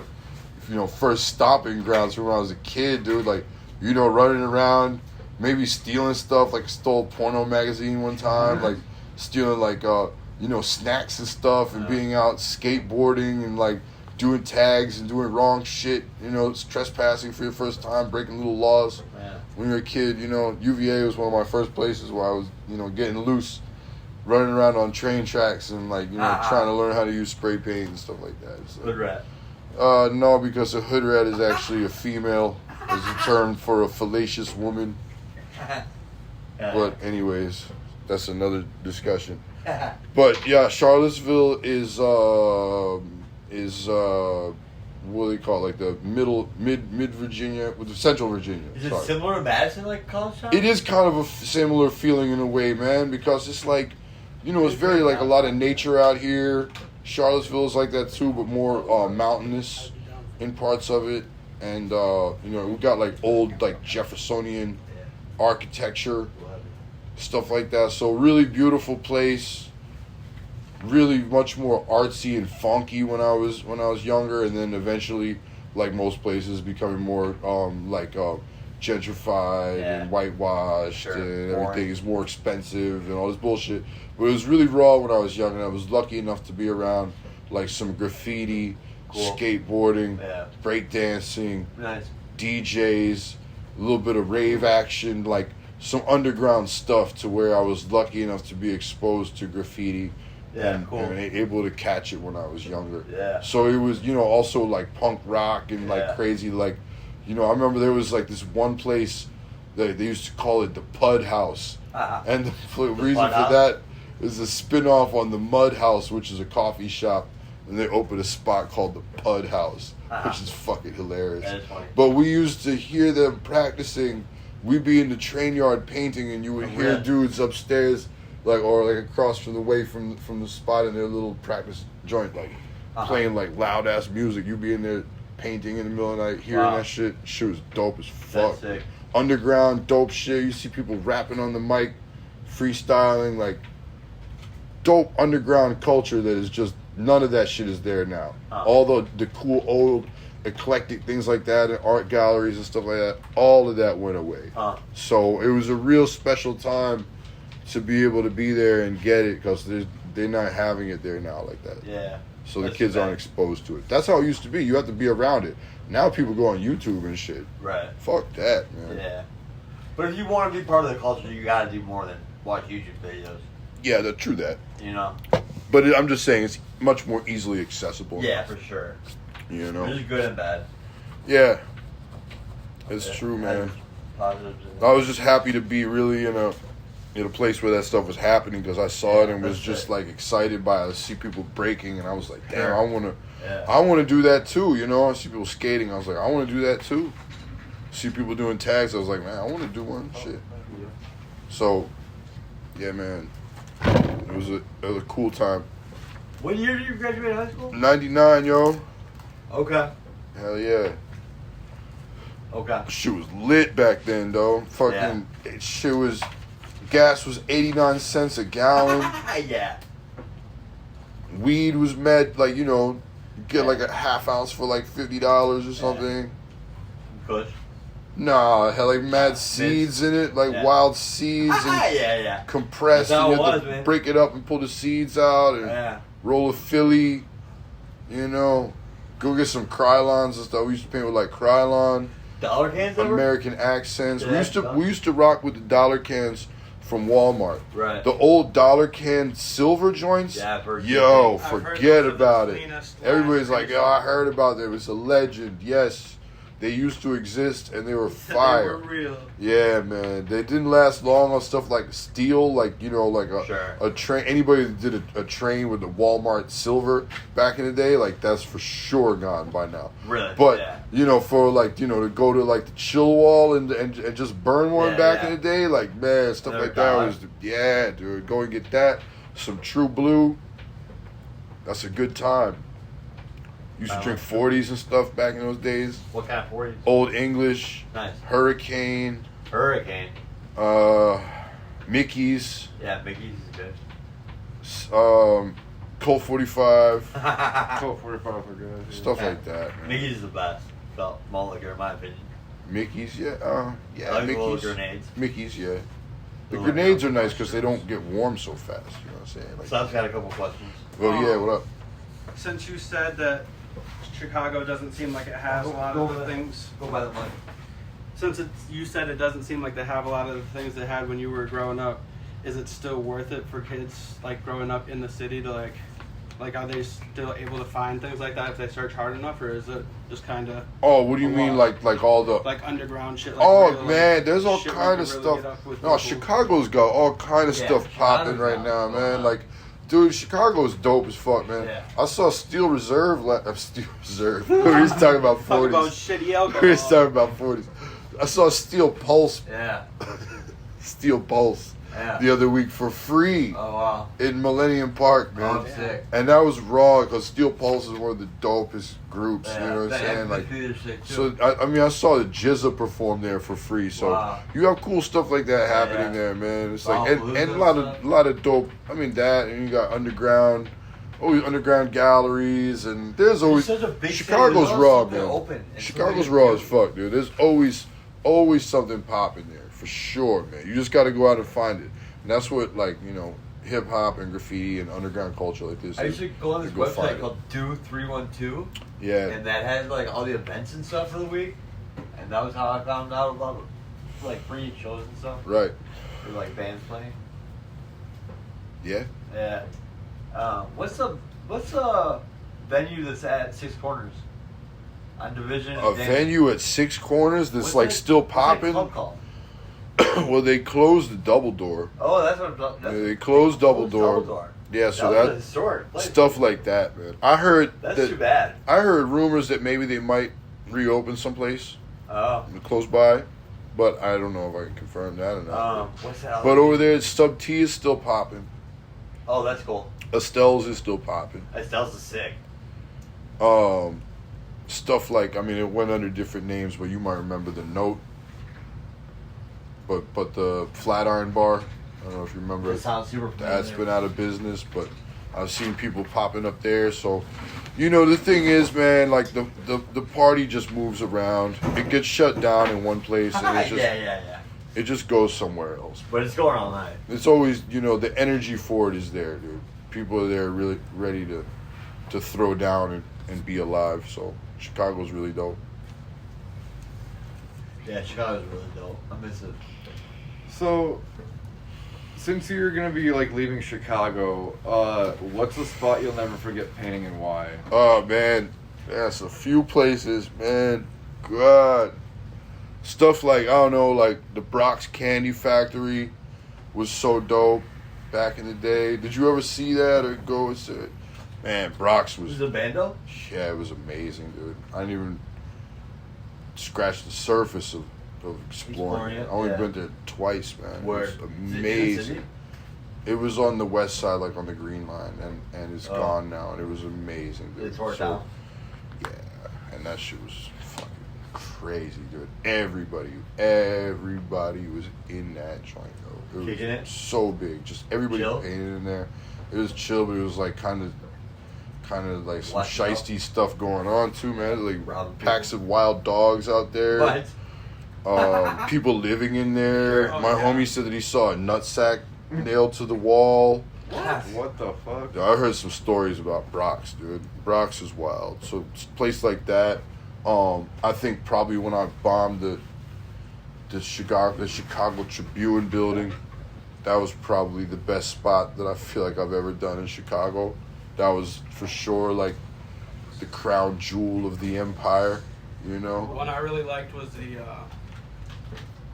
you know, first stopping grounds from when I was a kid, dude. Like, you know, running around, maybe stealing stuff. Like, stole a porno magazine one time. Like, stealing like you know, snacks and stuff, and being out skateboarding and like doing tags and doing wrong shit. You know, it's trespassing for your first time, breaking little laws. Yeah. When you're a kid, you know, UVA was one of my first places where I was, you know, getting loose, running around on train tracks and like, you know, trying to learn how to use spray paint and stuff like that. So, Hood rat. no, because a hood rat is actually a female, is a term for a fallacious woman. But anyways, that's another discussion. But yeah, Charlottesville is what do they call it? Like the mid Virginia, with the Central Virginia. Is it sorry. similar to Madison, like college town? It is kind of a similar feeling in a way, man, because it's like, you know, it's very like a lot of nature out here. Charlottesville is like that too, but more mountainous in parts of it, and you know, we got like old like Jeffersonian architecture, stuff like that. So really beautiful place. Really much more artsy and funky when I was younger, and then eventually, like most places, becoming more gentrified and whitewashed, and everything is more expensive and all this bullshit. But it was really raw when I was young, and I was lucky enough to be around like some graffiti, skateboarding, breakdancing, Nice. DJs, a little bit of rave action, like some underground stuff, to where I was lucky enough to be exposed to graffiti. Yeah, and, cool. and able to catch it when I was younger. Yeah. So it was, you know, also like punk rock and like crazy, like, you know, I remember there was like this one place that they used to call it the Pud House. And the reason for that is a spin-off on the Mud House, which is a coffee shop, and they opened a spot called the Pud House, which is fucking hilarious. That is funny. But we used to hear them practicing. We'd be in the train yard painting, and you would hear dudes upstairs, like, or like across from the way from the spot in their little practice joint, like playing like loud ass music. You'd be in there painting in the middle of the night, hearing that shit. Shit was dope as fuck. That's sick. Underground dope shit. You see people rapping on the mic, freestyling, like dope underground culture that is just none of that shit is there now. Huh. All the cool old eclectic things like that and art galleries and stuff like that, all of that went away. Huh. So it was a real special time to be able to be there and get it because they're not having it there now like that. Yeah. So the That's kids bad. aren't exposed to it. That's how it used to be. You have to be around it. Now people go on YouTube and shit. Right. Fuck that, man. Yeah. But if you want to be part of the culture, you got to do more than watch YouTube videos. Yeah, true that. You know? But I'm just saying it's much more easily accessible. Yeah, for sure. You know? There's good and bad. Yeah. It's Yeah. true, man. Positives. I was just happy to be really in a place where that stuff was happening because I saw it and was that's just it. like excited by it. I see people breaking and I was like, damn, Sure. I want Yeah. to do that too, you know? I see people skating. I was like, I want to do that too. See people doing tags. I was like, man, I want to do one. Shit. So, yeah, man. It was a cool time. What year did you graduate high school? 99, yo. Okay. Hell yeah. Okay. Shit was lit back then, though. Fucking shit was, gas was 89 cents a gallon. Yeah. Weed was mad, like, you know, you get like a half ounce for like $50 or something. Kush. Nah, it had like mad seeds in it, like Yeah. wild seeds and Yeah. compressed. That's how And you it had was, to man. break it up and pull the seeds out and Yeah. roll a Philly, you know. Go get some Krylons and stuff. We used to paint with like Krylon, Dollar cans ever? American accents. Yeah, we used to rock with the dollar cans from Walmart. Right. The old dollar can silver joints. Yeah, I've heard Yo, I've heard forget those are the about it. cleanest, Everybody's last like, yo, I heard about it. It was a legend. Yes, they used to exist and they were They fire. were real. Yeah, man. They didn't last long on stuff like steel, like, you know, like Sure. a train. Anybody that did a train with the Walmart silver back in the day, like, that's for sure gone by now. Really? But, Yeah. you know, for, like, you know, to go to, like, the chill wall and just burn one Yeah, back yeah. in the day, like, man, stuff Another like that dollar. was, yeah, dude, go and get that. Some True Blue. That's a good time. Used to drink 40s and stuff back in those days. What kind of 40s? Old English, Nice. Hurricane, Hurricane. Mickey's, Yeah, Mickey's is good. Colt 45, Colt 45 are good. Yeah. stuff like that. Man. Mickey's is the best. Felt malt liquor, in my opinion. Mickey's, yeah, I like the little Mickey's, grenades. Mickey's, yeah. The Little grenades are nice because they don't get warm so fast. You know what I'm saying? Like, So I've got a couple questions. well, yeah, what up? Since you said that Chicago doesn't seem like it has a lot of the things. Go by the mic. Since you said it doesn't seem like they have a lot of the things they had when you were growing up, is it still worth it for kids like growing up in the city to like are they still able to find things like that if they search hard enough, or is it just kind of Oh, what do you mean, like all the? like underground shit? Like Oh real, man, like, there's all shit kind where of you really get stuff. up with No, people? Chicago's got all kind of Yeah, stuff popping Chicago's right got now, it. man. Like, dude, Chicago's dope as fuck, man. Yeah. I saw Steel Reserve. Steel Reserve. We was talking about Talk about 40s. shitty We alcohol. was talking about 40s. I saw Steel Pulse. Yeah. Steel Pulse. Yeah. The other week for free Oh, wow. in Millennium Park, Oh, man. I'm sick. And that was raw because Steel Pulse is one of the dopest groups. Yeah. You know what I'm saying? Like, sick too. so I mean, I saw the Jizza perform there for free. So Wow. you have cool stuff like that happening Yeah. there, man. It's Wow, like and Palooza a lot and of stuff. lot of dope. I mean that, and you got underground, always underground galleries, and there's always It's such a big Chicago's city. raw, There's man. also open. It's Chicago's really raw as fuck, dude. There's always something popping there for sure, man. You just got to go out and find it, and that's what like hip hop and graffiti and underground culture like this. I is. used to go on this Go find website it. called Do 312, Yeah. and that had like all the events and stuff for the week, and that was how I found out about like free shows and stuff Right. for like bands playing. Yeah. Yeah. What's the venue that's at Six Corners on Division? A venue at Six Corners that's What's like that- still what's that popping. club called? Well, they closed the Double Door. Oh, that's what. Yeah, they closed Double Door. Door. Yeah, so that was a that historic place. stuff like that, man. I heard That's that. too bad. I heard rumors that maybe they might reopen someplace Oh. close by, but I don't know if I can confirm that or not. What's that? But over there, Sub T is still popping. Oh, that's cool. Estelle's is still popping. Estelle's is sick. Stuff like, I mean, it went under different names, but you might remember the Note. But the Flatiron Bar, don't know if you remember. It sounds super familiar. That's been out of business, but I've seen people popping up there. So, you know, the thing is, man, like the party just moves around. It gets shut down in one place, and it just it just goes somewhere else. But it's going all night. It's always, you know, the energy for it is there, dude. People are there really ready to throw down and be alive. So Chicago's really dope. Yeah, Chicago's really dope. I miss it. So, since you're gonna be like leaving Chicago, what's a spot you'll never forget painting and why? Oh man, that's a few places, man. God, stuff like, I don't know, like the Brock's Candy Factory was so dope back in the day. Did you ever see that or go to it? Man, Brock's was. Was it a bando? Yeah, it was amazing, dude. I didn't even scratch the surface of exploring it. I only been there twice, man. Where? It was amazing. It was on the west side, like on the Green Line, and it's gone now, and it was amazing, dude. It's worked out. Yeah, and that shit was fucking crazy, dude. Everybody was in that joint, though. It was Kicking it? so big. Just everybody Chill? painted in there. It was chill, but it was like kind of like some Watch out. shiesty stuff going on too, man. Like Robbing packs of wild dogs out there. What? People living in there. Oh, My yeah. homie said that he saw a nutsack nailed to the wall. What the fuck? I heard some stories about Brock's, dude. Brock's is wild. So a place like that. I think probably when I bombed the Chicago Tribune building, that was probably the best spot that I feel like I've ever done in Chicago. That was for sure like the crown jewel of the empire, you know? One I really liked was the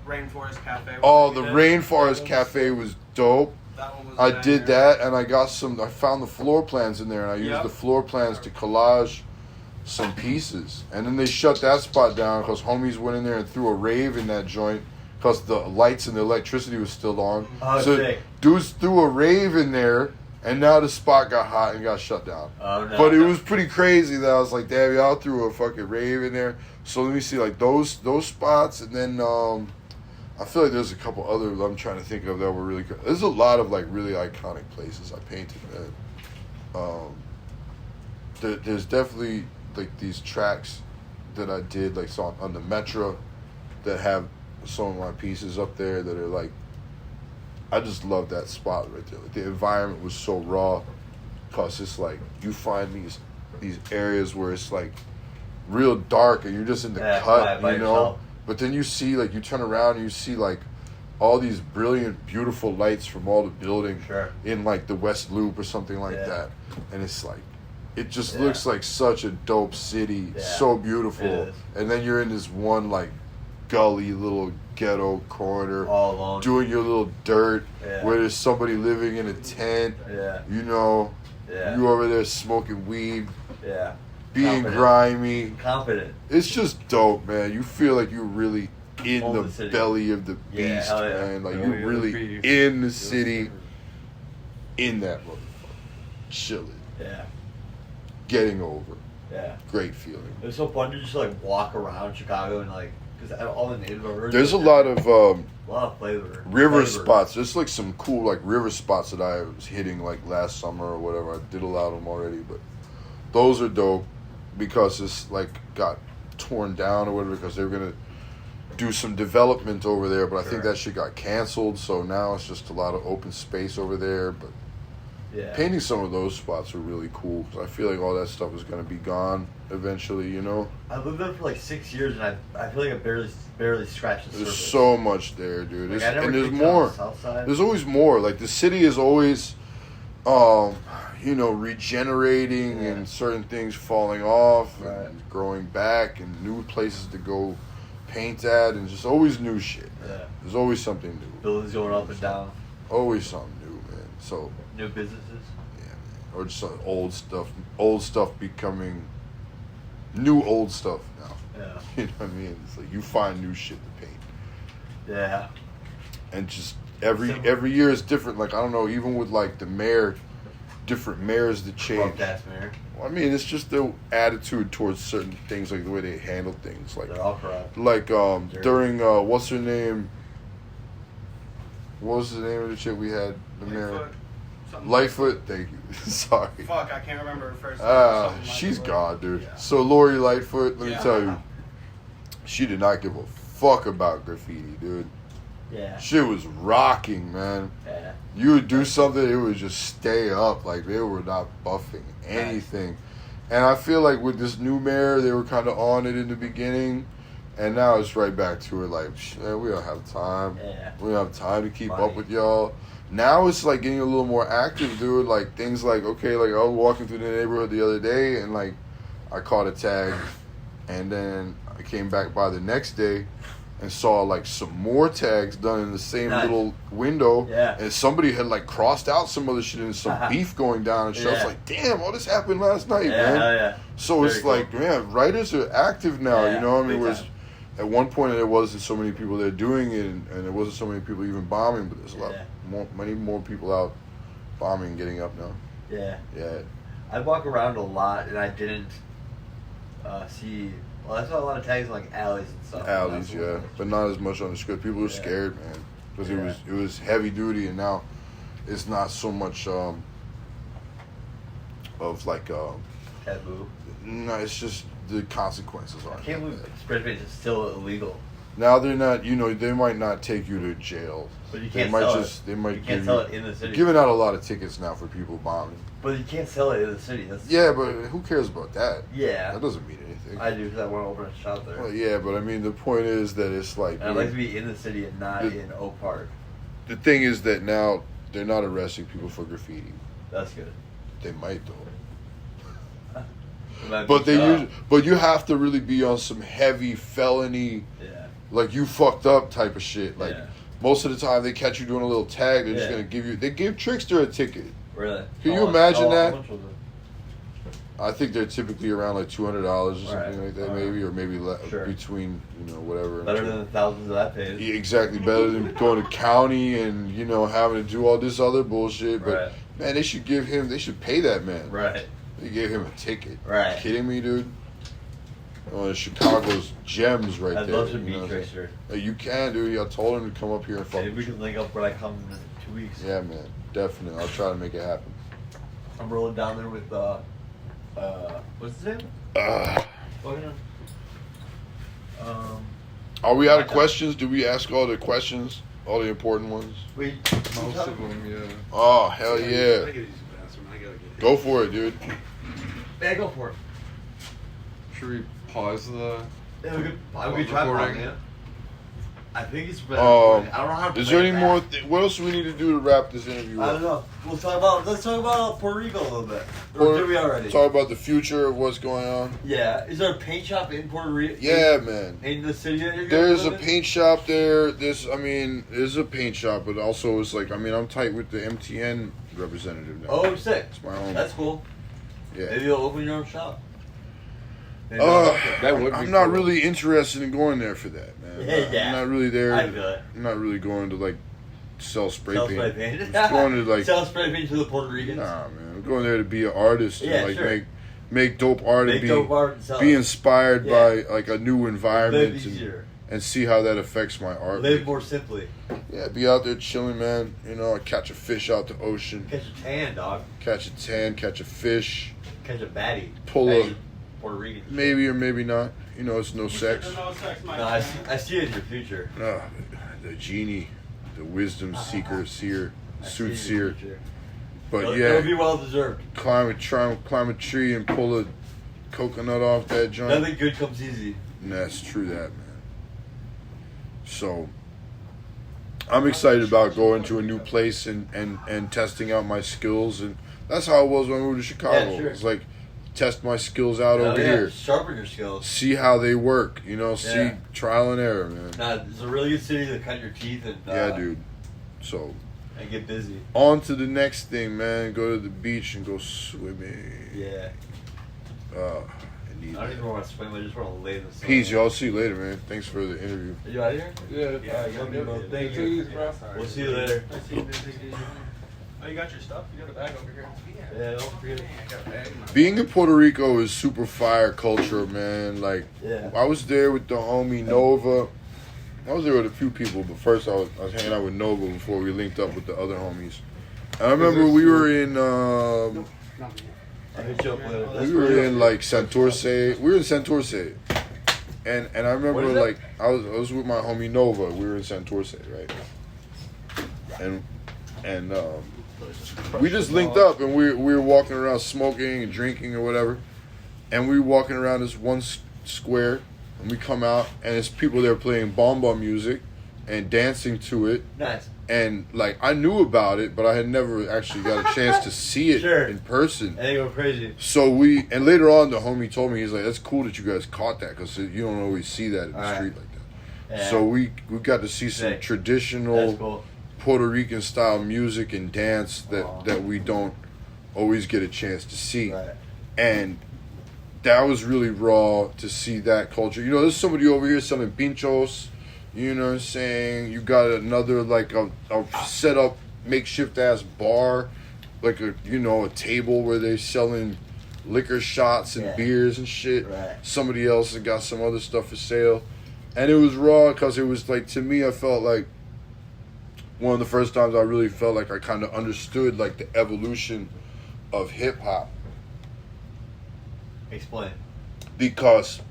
Rainforest Cafe. Oh, the Rainforest Cafe was dope. That one was I a did banger. that, and I found the floor plans in there, and I used Yep. the floor plans to collage some pieces. And then they shut that spot down because homies went in there and threw a rave in that joint because the lights and the electricity was still on. Oh, so sick. dudes threw a rave in there, and now the spot got hot and got shut down. Oh, no. But it was pretty crazy that I was like, damn, y'all threw a fucking rave in there. So let me see, like those spots, and then I feel like there's a couple other I'm trying to think of that were really good. There's a lot of like really iconic places I painted, man. There's definitely like these tracks that I did like on the Metro that have some of my pieces up there that are like, I just love that spot right there. Like the environment was so raw, cause it's like you find these areas where it's like real dark and you're just in the cut, by you know. yourself. But then you see like you turn around and you see like all these brilliant, beautiful lights from all the buildings in like the West Loop or something like that, and it's like it just looks like such a dope city, so beautiful. And then you're in this one like gully little ghetto corner, all alone, doing your little dirt where there's somebody living in a tent. You know, you over there smoking weed. Being grimy. Confident. It's just dope, man. You feel like you're really in the belly of the beast, man. Like you're really in the city, in that motherfucker. Chilling. Getting over. Great feeling. It was so fun to just like walk around Chicago and like, because all the natives are. There's a lot of flavor. River spots. There's like some cool like river spots that I was hitting like last summer or whatever. I did a lot of them already, but those are dope. Because it's like got torn down or whatever, because they were gonna do some development over there, but I think that shit got canceled, so now it's just a lot of open space over there. But painting some of those spots are really cool because I feel like all that stuff is gonna be gone eventually, you know. I lived there for like 6 years, and I feel like I barely scratched the There's surface. so much there, dude. Like, And there's kicked it on more. the south side. There's always more. Like the city is always you know, regenerating and certain things falling off and growing back and new places to go paint at and just always new shit. There's always something new. Buildings going up and down. Always something new, man. So New businesses. yeah, man. Or just old stuff becoming new old stuff now. You know what I mean? It's like you find new shit to paint. And just every year is different. Like I don't know, even with like the mayor, different mayors that change. Mayor. Well, I mean, it's just their attitude towards certain things, like the way they handle things. Like They're all corrupt. Like during what's her name what was the name of the chick we had? The mirror. Lightfoot, something Lightfoot. Thank you. Sorry. Fuck, I can't remember her first name. Something She's Lightfoot. gone, dude. Yeah. So Lori Lightfoot, let me Yeah. tell you, she did not give a fuck about graffiti, dude. Yeah. Shit was rocking, man. Yeah. You would do something, it would just stay up. Like, they were not buffing anything. And I feel like with this new mayor, they were kind of on it in the beginning. And now it's right back to it. Like, we don't have time. Yeah. We don't have time to keep Funny. up with y'all. Now it's like getting a little more active, dude. Like, things like, okay, like I was walking through the neighborhood the other day and like I caught a tag. And then I came back by the next day and saw like some more tags done in the same Nice. little window. Yeah. And somebody had like crossed out some other shit and some beef going down and shit. I was Yeah. like, damn, all this happened last night, Yeah, man. hell yeah. So Very it's cool. like, man, writers are active now, Yeah, you know what I mean? big Whereas time. at one point there wasn't so many people there doing it and there wasn't so many people even bombing, but there's a lot Yeah. many more people out bombing and getting up now. Yeah. Yeah. I walk around a lot and I didn't see. Well, I saw a lot of tags in like alleys and stuff. Alleys, That's yeah. what- But not as much on the script. People were Yeah. scared, man. Because Yeah. it was heavy duty and now it's not so much of like Taboo. no, it's just the consequences I aren't can't that believe bad. spray paint is still illegal. Now they're not, you know, they might not take you to jail. But you They can't might sell just it. they might You can't give sell you it in the city. giving out a lot of tickets now for people bombing. But you can't sell it in the city. That's, Yeah, but who cares about that? Yeah. That doesn't mean anything. I do because I want to open a shop there. Well, yeah, but I mean, the point is that it's like, And I'd like to be in the city and not The- in Oak Park. the thing is that now they're not arresting people for graffiti. That's good. They might though. It might But be shot. but you have to really be on some heavy felony, Yeah. like you fucked up type of shit. Like Yeah. most of the time they catch you doing a little tag, they're just Yeah. gonna give you. They give Trickster a ticket. Really? Can you How much- imagine how that? much was it? I think they're typically around like $200 or something Right. like that, Alright. maybe, or maybe Sure. between whatever. Better than the thousands that I paid. Yeah, exactly, better than going to county and having to do all this other bullshit. But Right. man, they should pay that man. Right. They gave him a ticket. Right. You kidding me, dude? Chicago's gems right I'd there. love to you meet know what I'm saying? Trickster. You can, dude. I told him to come up here and fuck. Maybe we with can link up when I come in 2 weeks. you. Yeah, man, definitely. I'll try to make it happen. I'm rolling down there with what's his name? Fucking, Are we out of Madtown. questions? Do we ask all the questions? All the important ones? wait. Most of them, yeah. Oh, hell I yeah. gotta use the bathroom. I gotta get Go for it, dude. Yeah, go for it. Should we pause the? Yeah, we could Recording. try pausing it. I think it's better. Um, I don't know how to Is play there it any back. more? What else do we need to do to wrap this interview I up? don't know. Let's talk about Puerto Rico a little bit. Or Or did we already? Talk about the future of what's going on. Yeah. Is there a paint shop in Puerto Rico? Yeah, man. In the city that you're There's a live in? paint shop there. There's a paint shop, but also it's like, I'm tight with the MTN representative now. Oh, sick. It's my own. That's cool. Yeah. Maybe you'll open your own shop. Maybe I'll help you. That would be I'm not cool. really interested in going there for that, man. Yeah. I'm not really there. I feel it. I'm not really going to like sell spray Sell paint. spray paint. I'm just going to like, Sell spray paint to the Puerto Ricans. nah, man. I'm going there to be an artist Yeah, and like sure. make dope art Make and dope art and sell be it. inspired Yeah. by like a new Live environment easier. and see how that affects my art. Live more simply. Yeah, be out there chilling, man. I catch a fish out the ocean, Catch a tan, dog. catch a tan, catch a fish, Catch a baddie. Pull Baddie, a- Puerto Rican. maybe or maybe not. It's no sex. No sex, my No, I see it in your future. The genie, the wisdom seeker, seer, I see it in soothsayer. your future. But It'll be yeah, well deserved. climb a tree and pull a coconut off that joint. Nothing good comes easy. And that's true, that man. So I'm excited about going to a new place and testing out my skills, and that's how it was when I moved to Chicago. Yeah, sure. It's like test my skills out Oh, over yeah. here, Sharpen your skills. see how they work. See Yeah. trial and error, man. Nah, it's a really good city to cut your teeth and Yeah, dude. So and get busy. on to the next thing, man. Go to the beach and go swimming. Yeah. I need I don't that. even want to swim. I just want to lay in the sun. Peace, y'all. See you later, man. Thanks for the interview. Are you out of here? Yeah. Yeah, you got me, bro. Thank Take it you. easy, bro. We'll see you later. I see you. Oh, you got your stuff? You got a bag over here? Yeah, don't forget. I got a bag. Being in Puerto Rico is super fire culture, man. Like, Yeah. I was there with the homie Nova, I was there with a few people, but first I was hanging out with Nova before we linked up with the other homies. And I remember we were in I hit you up later. we were in like Santurce. We were in Santurce, and I remember What is that? like I was with my homie Nova. We were in Santurce, right? And we just linked up, and we were walking around smoking and drinking or whatever, and we were walking around this one square, and we come out, and there's people there playing bomba music and dancing to it. Nice. And like I knew about it, but I had never actually got a chance to see it Sure. in person. And they go crazy. So and later on, the homie told me, he's like, "That's cool that you guys caught that, because you don't always see that in the Alright. street like that." Yeah. So we got to see some Sick. traditional That's cool. Puerto Rican style music and dance that we don't always get a chance to see. Right. And that was really raw to see that culture. You know, there's somebody over here selling pinchos. You know what I'm saying? You got another like a set up makeshift ass bar, like a table where they're selling liquor shots and Yeah. beers and shit. Right. Somebody else has got some other stuff for sale, and it was raw because it was like, to me, I felt like one of the first times I really felt like I kind of understood like the evolution of hip hop, Explain. because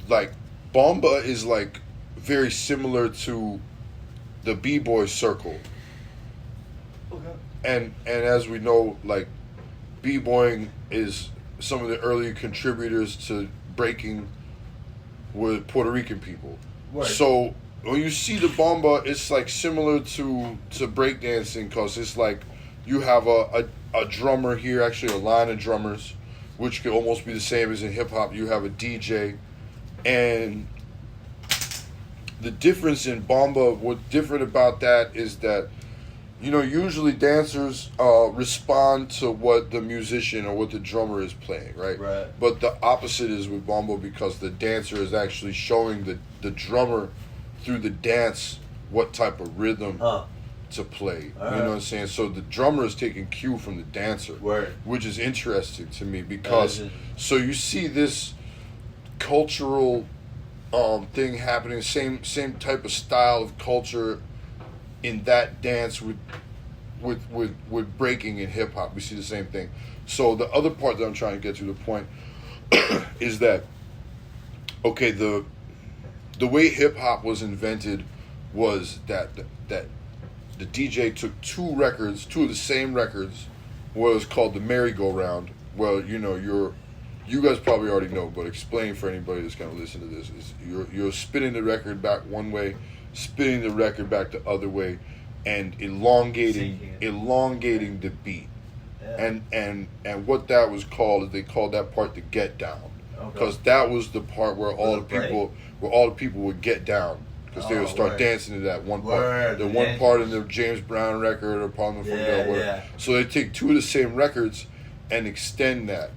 like bomba is like very similar to the b-boy circle, Okay. and as we know, like b-boying is some of the early contributors to breaking with Puerto Rican people. Right. So when you see the bomba, it's like similar to breakdancing, because it's like you have a drummer here, actually a line of drummers, which could almost be the same as in hip hop. You have a DJ, and the difference in bomba, what's different about that is that, usually dancers respond to what the musician or what the drummer is playing, right? Right. But the opposite is with bomba, because the dancer is actually showing the drummer through the dance what type of rhythm to play. You know what I'm saying? So the drummer is taking cue from the dancer, Word. which is interesting to me, because That is so you see this cultural thing happening, same type of style of culture in that dance with breaking in hip hop. We see the same thing. So the other part that I'm trying to get to, the point is that, okay, the way hip hop was invented was that the DJ took two of the same records, what was called the merry-go-round. Well, you guys probably already know, but explain for anybody that's going to listen to this, is you're spinning the record back one way, spinning the record back the other way, and elongating the beat. Yeah. And what that was called is, they called that part the get down, because that was the part where all the people would get down, because they would start word. dancing to that one part. Word, The the one dance. part in the James Brown record or Palm from Yeah, whatever. yeah. So they take two of the same records and extend that.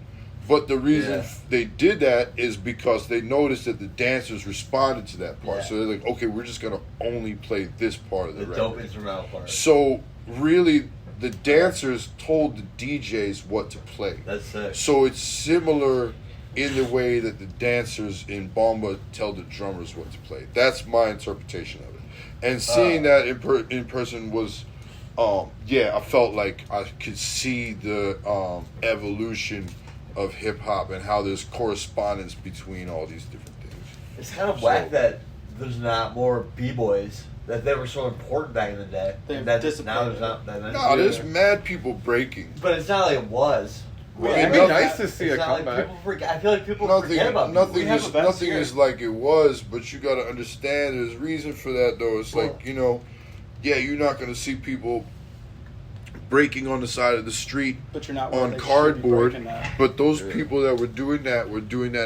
But the reason they did that is because they noticed that the dancers responded to that part. Yeah. So they're like, okay, we're just going to only play this part of the The record. dope instrumental part. So really, the dancers told the DJs what to play. That's sick. So it's similar in the way that the dancers in bomba tell the drummers what to play. That's my interpretation of it. And seeing that in person was, I felt like I could see the evolution of hip hop and how there's correspondence between all these different things. It's kind of whack that there's not more b-boys, that they were so important back in the day. They've Now dissipated. there's not that many. No, there's mad people breaking. But it's not like it was. Well, It'd be nothing- nice to see It's a not like comeback. people forget. I feel like people forget about Nothing We have is events nothing here. is like it was, but you got to understand there's reason for that though. It's like, you're not going to see people breaking on the side of the street But you're not where on they should be cardboard, breaking that. but those people that were doing that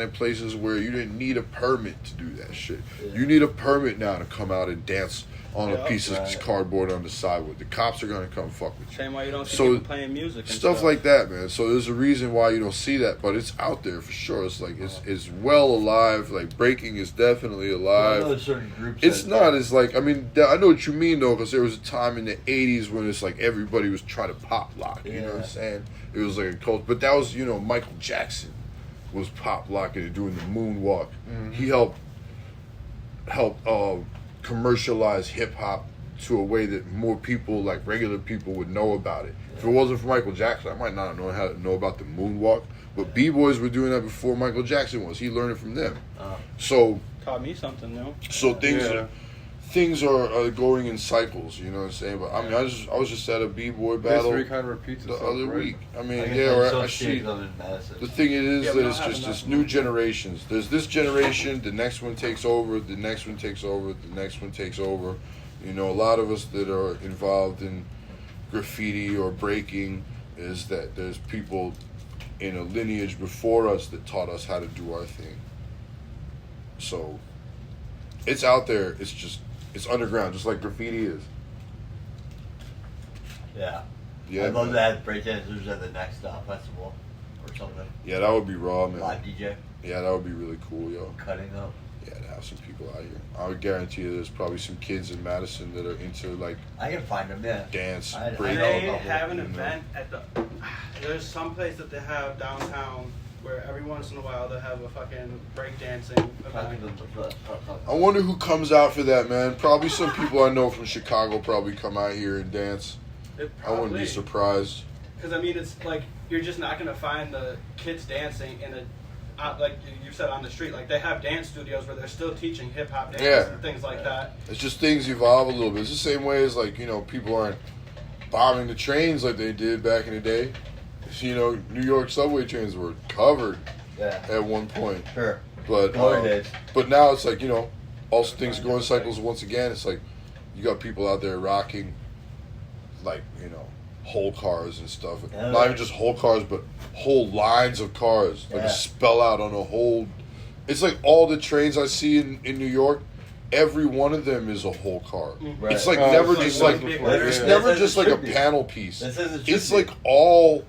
in places where you didn't need a permit to do that shit. You need a permit now to come out and dance on a Yeah, piece of right. cardboard on the sidewalk. The cops are going to come fuck with you. Same way you don't see So, people playing music and Stuff like that, man. So there's a reason why you don't see that, but it's out there for sure. It's like it's well alive. Like breaking is definitely I know alive. there's certain groups. It's that- not as like, I mean, I know what you mean though, because there was a time in the '80s when it's like everybody was trying to pop lock. You know what I'm Yeah. saying? It was like a cult, but that was Michael Jackson was pop locking and doing the moonwalk. He helped helped commercialize hip hop to a way that more people, like regular people, would know about it. If it wasn't for Michael Jackson, I might not have known how to know about the moonwalk. But B-boys were doing that before Michael Jackson was. He learned it from them. So Taught me something new. so things are going in cycles. You know what I'm saying? But I mean, I was just at a B-boy battle History kind of repeats the itself, other right? week. I mean, I guess yeah, I'm or I associated see. them in Madison. The thing is Yeah, that we it's don't have just enough this new room. generations. There's this generation, the next one takes over, the next one takes over, the next one takes over. You know, a lot of us that are involved in graffiti or breaking is that there's people in a lineage before us that taught us how to do our thing. So it's out there. It's underground, just like graffiti is. Yeah. Yeah, I'd love man. to have breakdancers at the next festival or something. Yeah, that would be raw, man. Live DJ Yeah, that would be really cool, yo. cutting up. Yeah, to have some people out here. I would guarantee you there's probably some kids in Madison that are into like I can find them, yeah. dance, I break. know a They couple, have an you know. event at the. There's some place that they have downtown where every once in a while they have a fucking breakdancing event. I wonder who comes out for that, man. Probably some people I know from Chicago probably come out here and dance. I wouldn't be surprised. Because I mean, it's like you're just not gonna find the kids dancing in a. Like you said, on the street, like they have dance studios where they're still teaching hip hop dance Yeah. and things like that. It's just things evolve a little bit. It's the same way as like, you know, people aren't bombing the trains like they did back in the day. You know, New York subway trains were covered Yeah. at one point. Sure. But Glory days. but now it's like, you know, all things go in cycles once again. It's like you got people out there rocking like, you know, whole cars and stuff. Yeah. Not even just whole cars, but whole lines of cars. Like Yeah. a spell out on a whole. It's like all the trains I see in New York, every one of them is a whole car. Right. It's like Oh, never it's just like like, one before, it's yeah. never That's just as like it a should be. panel piece. That's as it should It's be. like all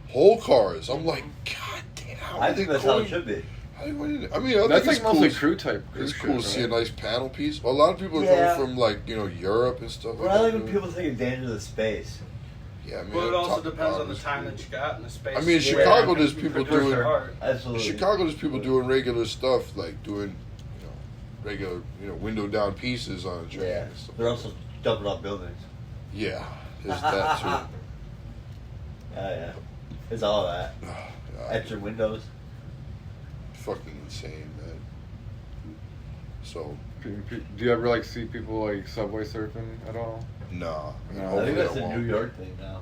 whole cars. I'm like, God damn. how I are think they that's how going- it should be. I mean, I That's think like it's mostly cool. crew type. It's cruise cool to ship, see a right? nice panel piece. A lot of people are Yeah. coming from like, you know, Europe and stuff Well, like I like that. when people take advantage of the space. Yeah, I mean, Well, it also top to depends on bottom the is time cool. that you got and the space. I mean, in where Chicago, you there's can people produce doing- your art. In Absolutely. Chicago, there's people doing regular stuff, like doing, you know, regular, you know, window down pieces on a train Yeah. and stuff. They're also jumping off buildings. Yeah, there's that too. Yeah. It's all that. God, Extra windows. fucking insane, man. So, Do you ever like see people like subway surfing at all? nah. No, I hopefully think that's a won't. New York thing now.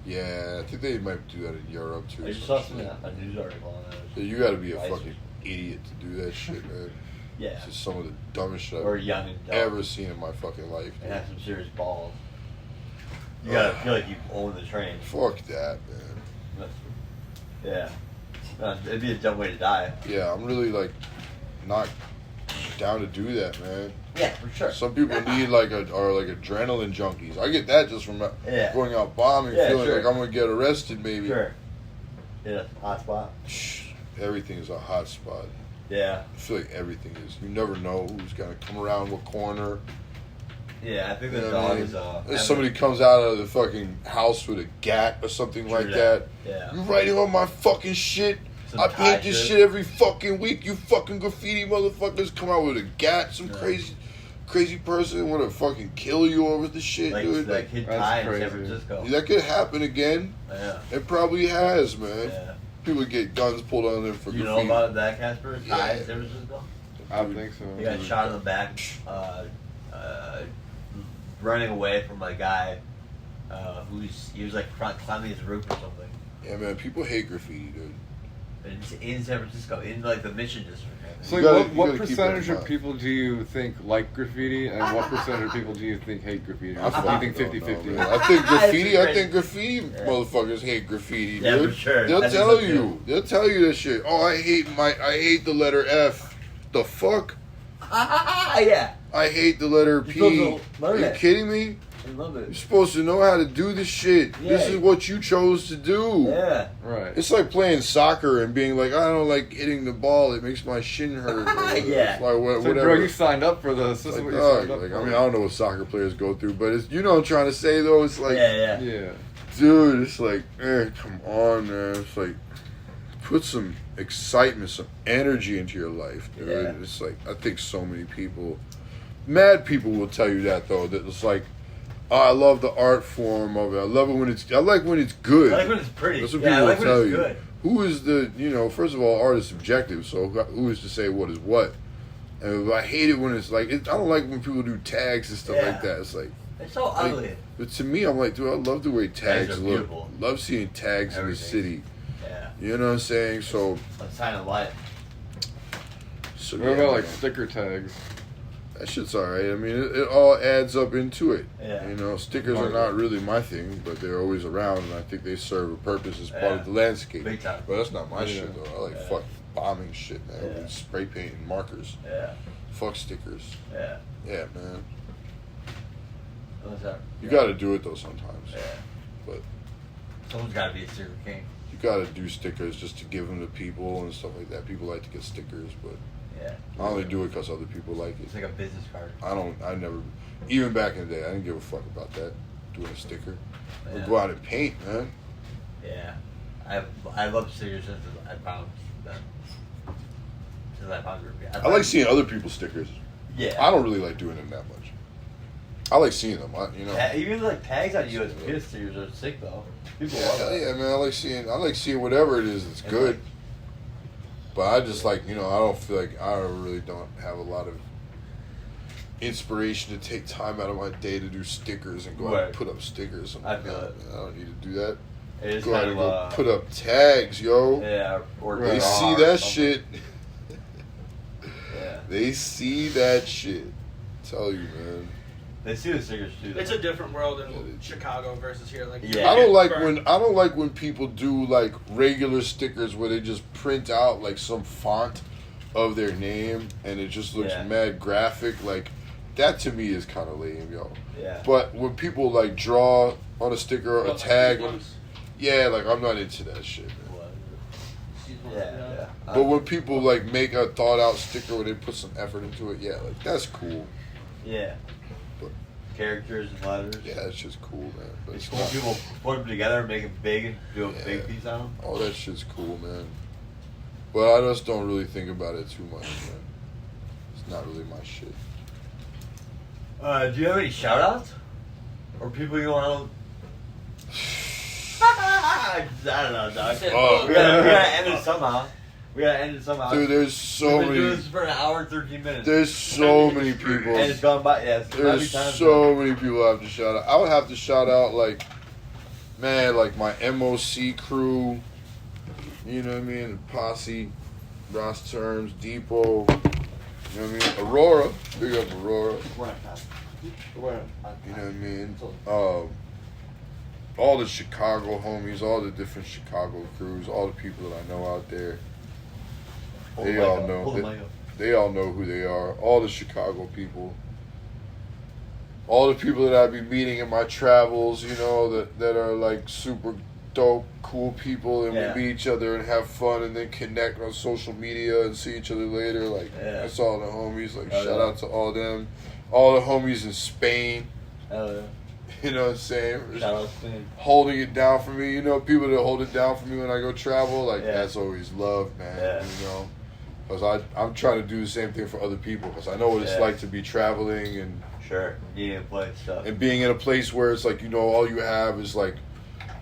Yeah, I think they might do that in Europe too. I just some saw some, shit. a news article on Yeah, it. you gotta be a Right. fucking idiot to do that shit, man. Yeah. It's just some of the dumbest shit Or I've young and dumb. ever seen in my fucking life. And have dude. some serious balls. You gotta feel like you own the train. Fuck that, man. Yeah. It'd be a dumb way to die. Yeah, I'm really like not down to do that, man. Yeah, for sure. Some people need like are like adrenaline junkies. I get that just from Yeah. going out bombing, Yeah, feeling sure. like I'm gonna get arrested. Maybe Sure. Yeah, hot spot. Shh, everything is a hot spot. Yeah. I feel like everything is. You never know who's gonna come around what corner. Yeah, I think You the know what I dog mean? is If somebody comes out of the fucking house with a gat or something True like that. that. Yeah. You writing on my fucking shit. Some I Thai paint this shit every fucking week. You fucking graffiti motherfuckers come out with a gat. Some Yeah. crazy person want to fucking kill you over the shit, Like dude. that Like, kid That's Ty in crazy. San Francisco. that could happen again. Yeah. It probably has, man. Yeah. People get guns pulled on them for You know graffiti. about that, Casper? Ty Yeah. in San Francisco? I think so. He got shot in the back, running away from a guy he was like climbing his roof or something. Yeah, man. People hate graffiti, dude. In San Francisco, in like the Mission District. I So think. like, You gotta what keep that in percentage of mind. people do you think like graffiti, and what percentage of people do you think hate graffiti? I Do you think fucking don't 50-50? know, man. I think graffiti. I That's think graffiti Yeah. motherfuckers hate graffiti, Yeah, dude. for sure. They'll I think tell so, you. too. They'll tell you that shit. Oh, I hate the letter F. The fuck? Yeah. I hate the letter You're P. supposed to learn Are you it. kidding me? I love You're it. supposed to know how to do this shit. This Yeah. is what you chose to do. Yeah. Right. It's like playing soccer and being like, I don't like hitting the ball. It makes my shin hurt. Or Yeah. It's like So, whatever. bro, you signed up for this. This It's is like, what you dog, signed up like, for. I mean, I don't know what soccer players go through, but it's, you know what I'm trying to say, though? It's like, Yeah. Yeah. dude, it's like, come on, man. It's like, put some excitement, some energy into your life, dude. Yeah. It's like, I think so many people mad people will tell you that though. That it's like, oh, I love the art form of it. I love it when it's. I like when it's good. I like when it's pretty. That's what Yeah, I people like will when tell it's you. good. Who is the, first of all, art is subjective, so who is to say what is what? And I hate it when it's like, I don't like when people do tags and stuff like that. It's like, It's so ugly. but to me, I'm like, dude, I love the way tags Tags are look. beautiful. Love seeing tags in the Everything. city. Yeah. You know what I'm saying? So, A sign of life. What about like sticker tags? that shit's alright. I mean, it all adds up into it. Yeah. Stickers are not really my thing, but they're always around, and I think they serve a purpose as part of the landscape. Big time. But that's not my shit, though. I like Yeah. fucking bombing shit, man. Yeah. With spray paint and markers. Yeah. Fuck stickers. Yeah. Yeah, man. What's that? You gotta do it, though, sometimes. Yeah. But Someone's got to be a sticker king. you gotta do stickers just to give them to people and stuff like that. People like to get stickers, but Yeah. I only do it because other people like it. It's like a business card. I never, even back in the day, I didn't give a fuck about that, doing a sticker. Or Yeah. go out and paint, man. Yeah. I love stickers since I found them. Since I found graffiti. I like seeing other people's stickers. Yeah. I don't really like doing them that much. I like seeing them, Even like tags on USPS stickers are sick though. People love Yeah, that. yeah, man. I like seeing whatever it is that's And good. like- But I just like, I don't feel like I really don't have a lot of inspiration to take time out of my day to do stickers and go out and Right. put up stickers. I feel it. I don't need to do that. It is Go out kind and of go put up tags, yo. Yeah. Or They draw see or that something. shit. Yeah. They see that shit. Tell you, man. They see the stickers too. It's a different world in Yeah, they- Chicago versus here. Like Yeah. I don't like when people do like regular stickers where they just print out like some font of their name and it just looks Yeah. mad graphic. Like that to me is kind of lame, yo. Yeah. But when people like draw on a sticker or a Like tag, these ones. yeah, like I'm not into that shit, man. These ones, Yeah. But when people like make a thought out sticker where they put some effort into it, yeah, like that's cool. Yeah. But- Characters and letters. Yeah, it's just cool, man. But It's it's cool. not, People put them together and make it big and do a Yeah. big piece on them. all that shit's cool, man. But I just don't really think about it too much, man. It's not really my shit. Do you have any shout outs? Or people you want to. I don't know, dog. Oh. We gotta end it somehow. Dude, there's so We've been doing many. this for an hour and 13 minutes. There's so many people. And it's gone by, yes. There's so many people I have to shout out. I would have to shout out like, man, like my MOC crew. You know what I mean? Posse, Ross Terms, Depot. You know what I mean? Aurora, big up Aurora. You know what I mean? All the Chicago homies, all the different Chicago crews, all the people that I know out there. They all know. They all know who they are. All the Chicago people. All the people that I be meeting in my travels, you know, that are like super dope, cool people, and Yeah. we meet each other and have fun and then connect on social media and see each other later. Like, Yeah. that's all the homies. Like, Oh, shout yeah. out to all them. All the homies in Spain. Hell yeah. You know what I'm saying? Shout out to me. Holding it down for me. You know, people that hold it down for me when I go travel, like, Yeah. that's always love, man. Yeah. You know? Because I'm trying to do the same thing for other people because I know what it's Yeah. like to be traveling and Sure. You need to play stuff. being in a place where it's like, you know, all you have is like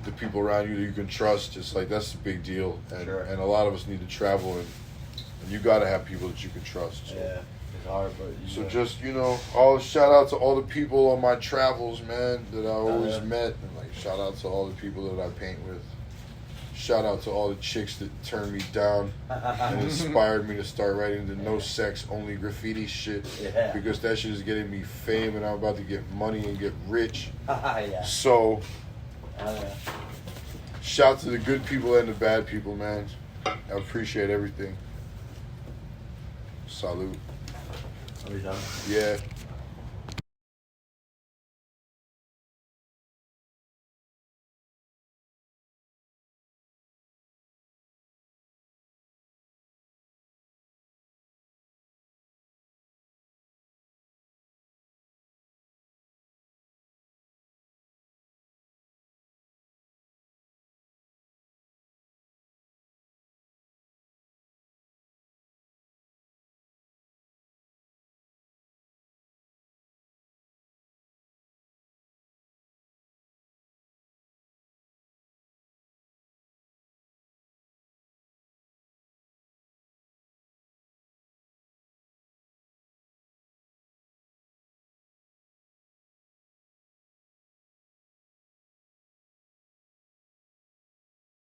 the people around you that you can trust. It's like, that's a big deal. And, Sure. and a lot of us need to travel and you got to have people that you can trust. So. Yeah. It's hard, but So just, you know, all shout out to all the people on my travels, man, that I always yeah. met. And like shout out to all the people that I paint with. Shout out to all the chicks that turned me down and inspired me to start writing the no sex only graffiti shit. Yeah. Because that shit is getting me fame and I'm about to get money and get rich. yeah. So Yeah. shout to the good people and the bad people, man. I appreciate everything. Salute. Are we done? Yeah.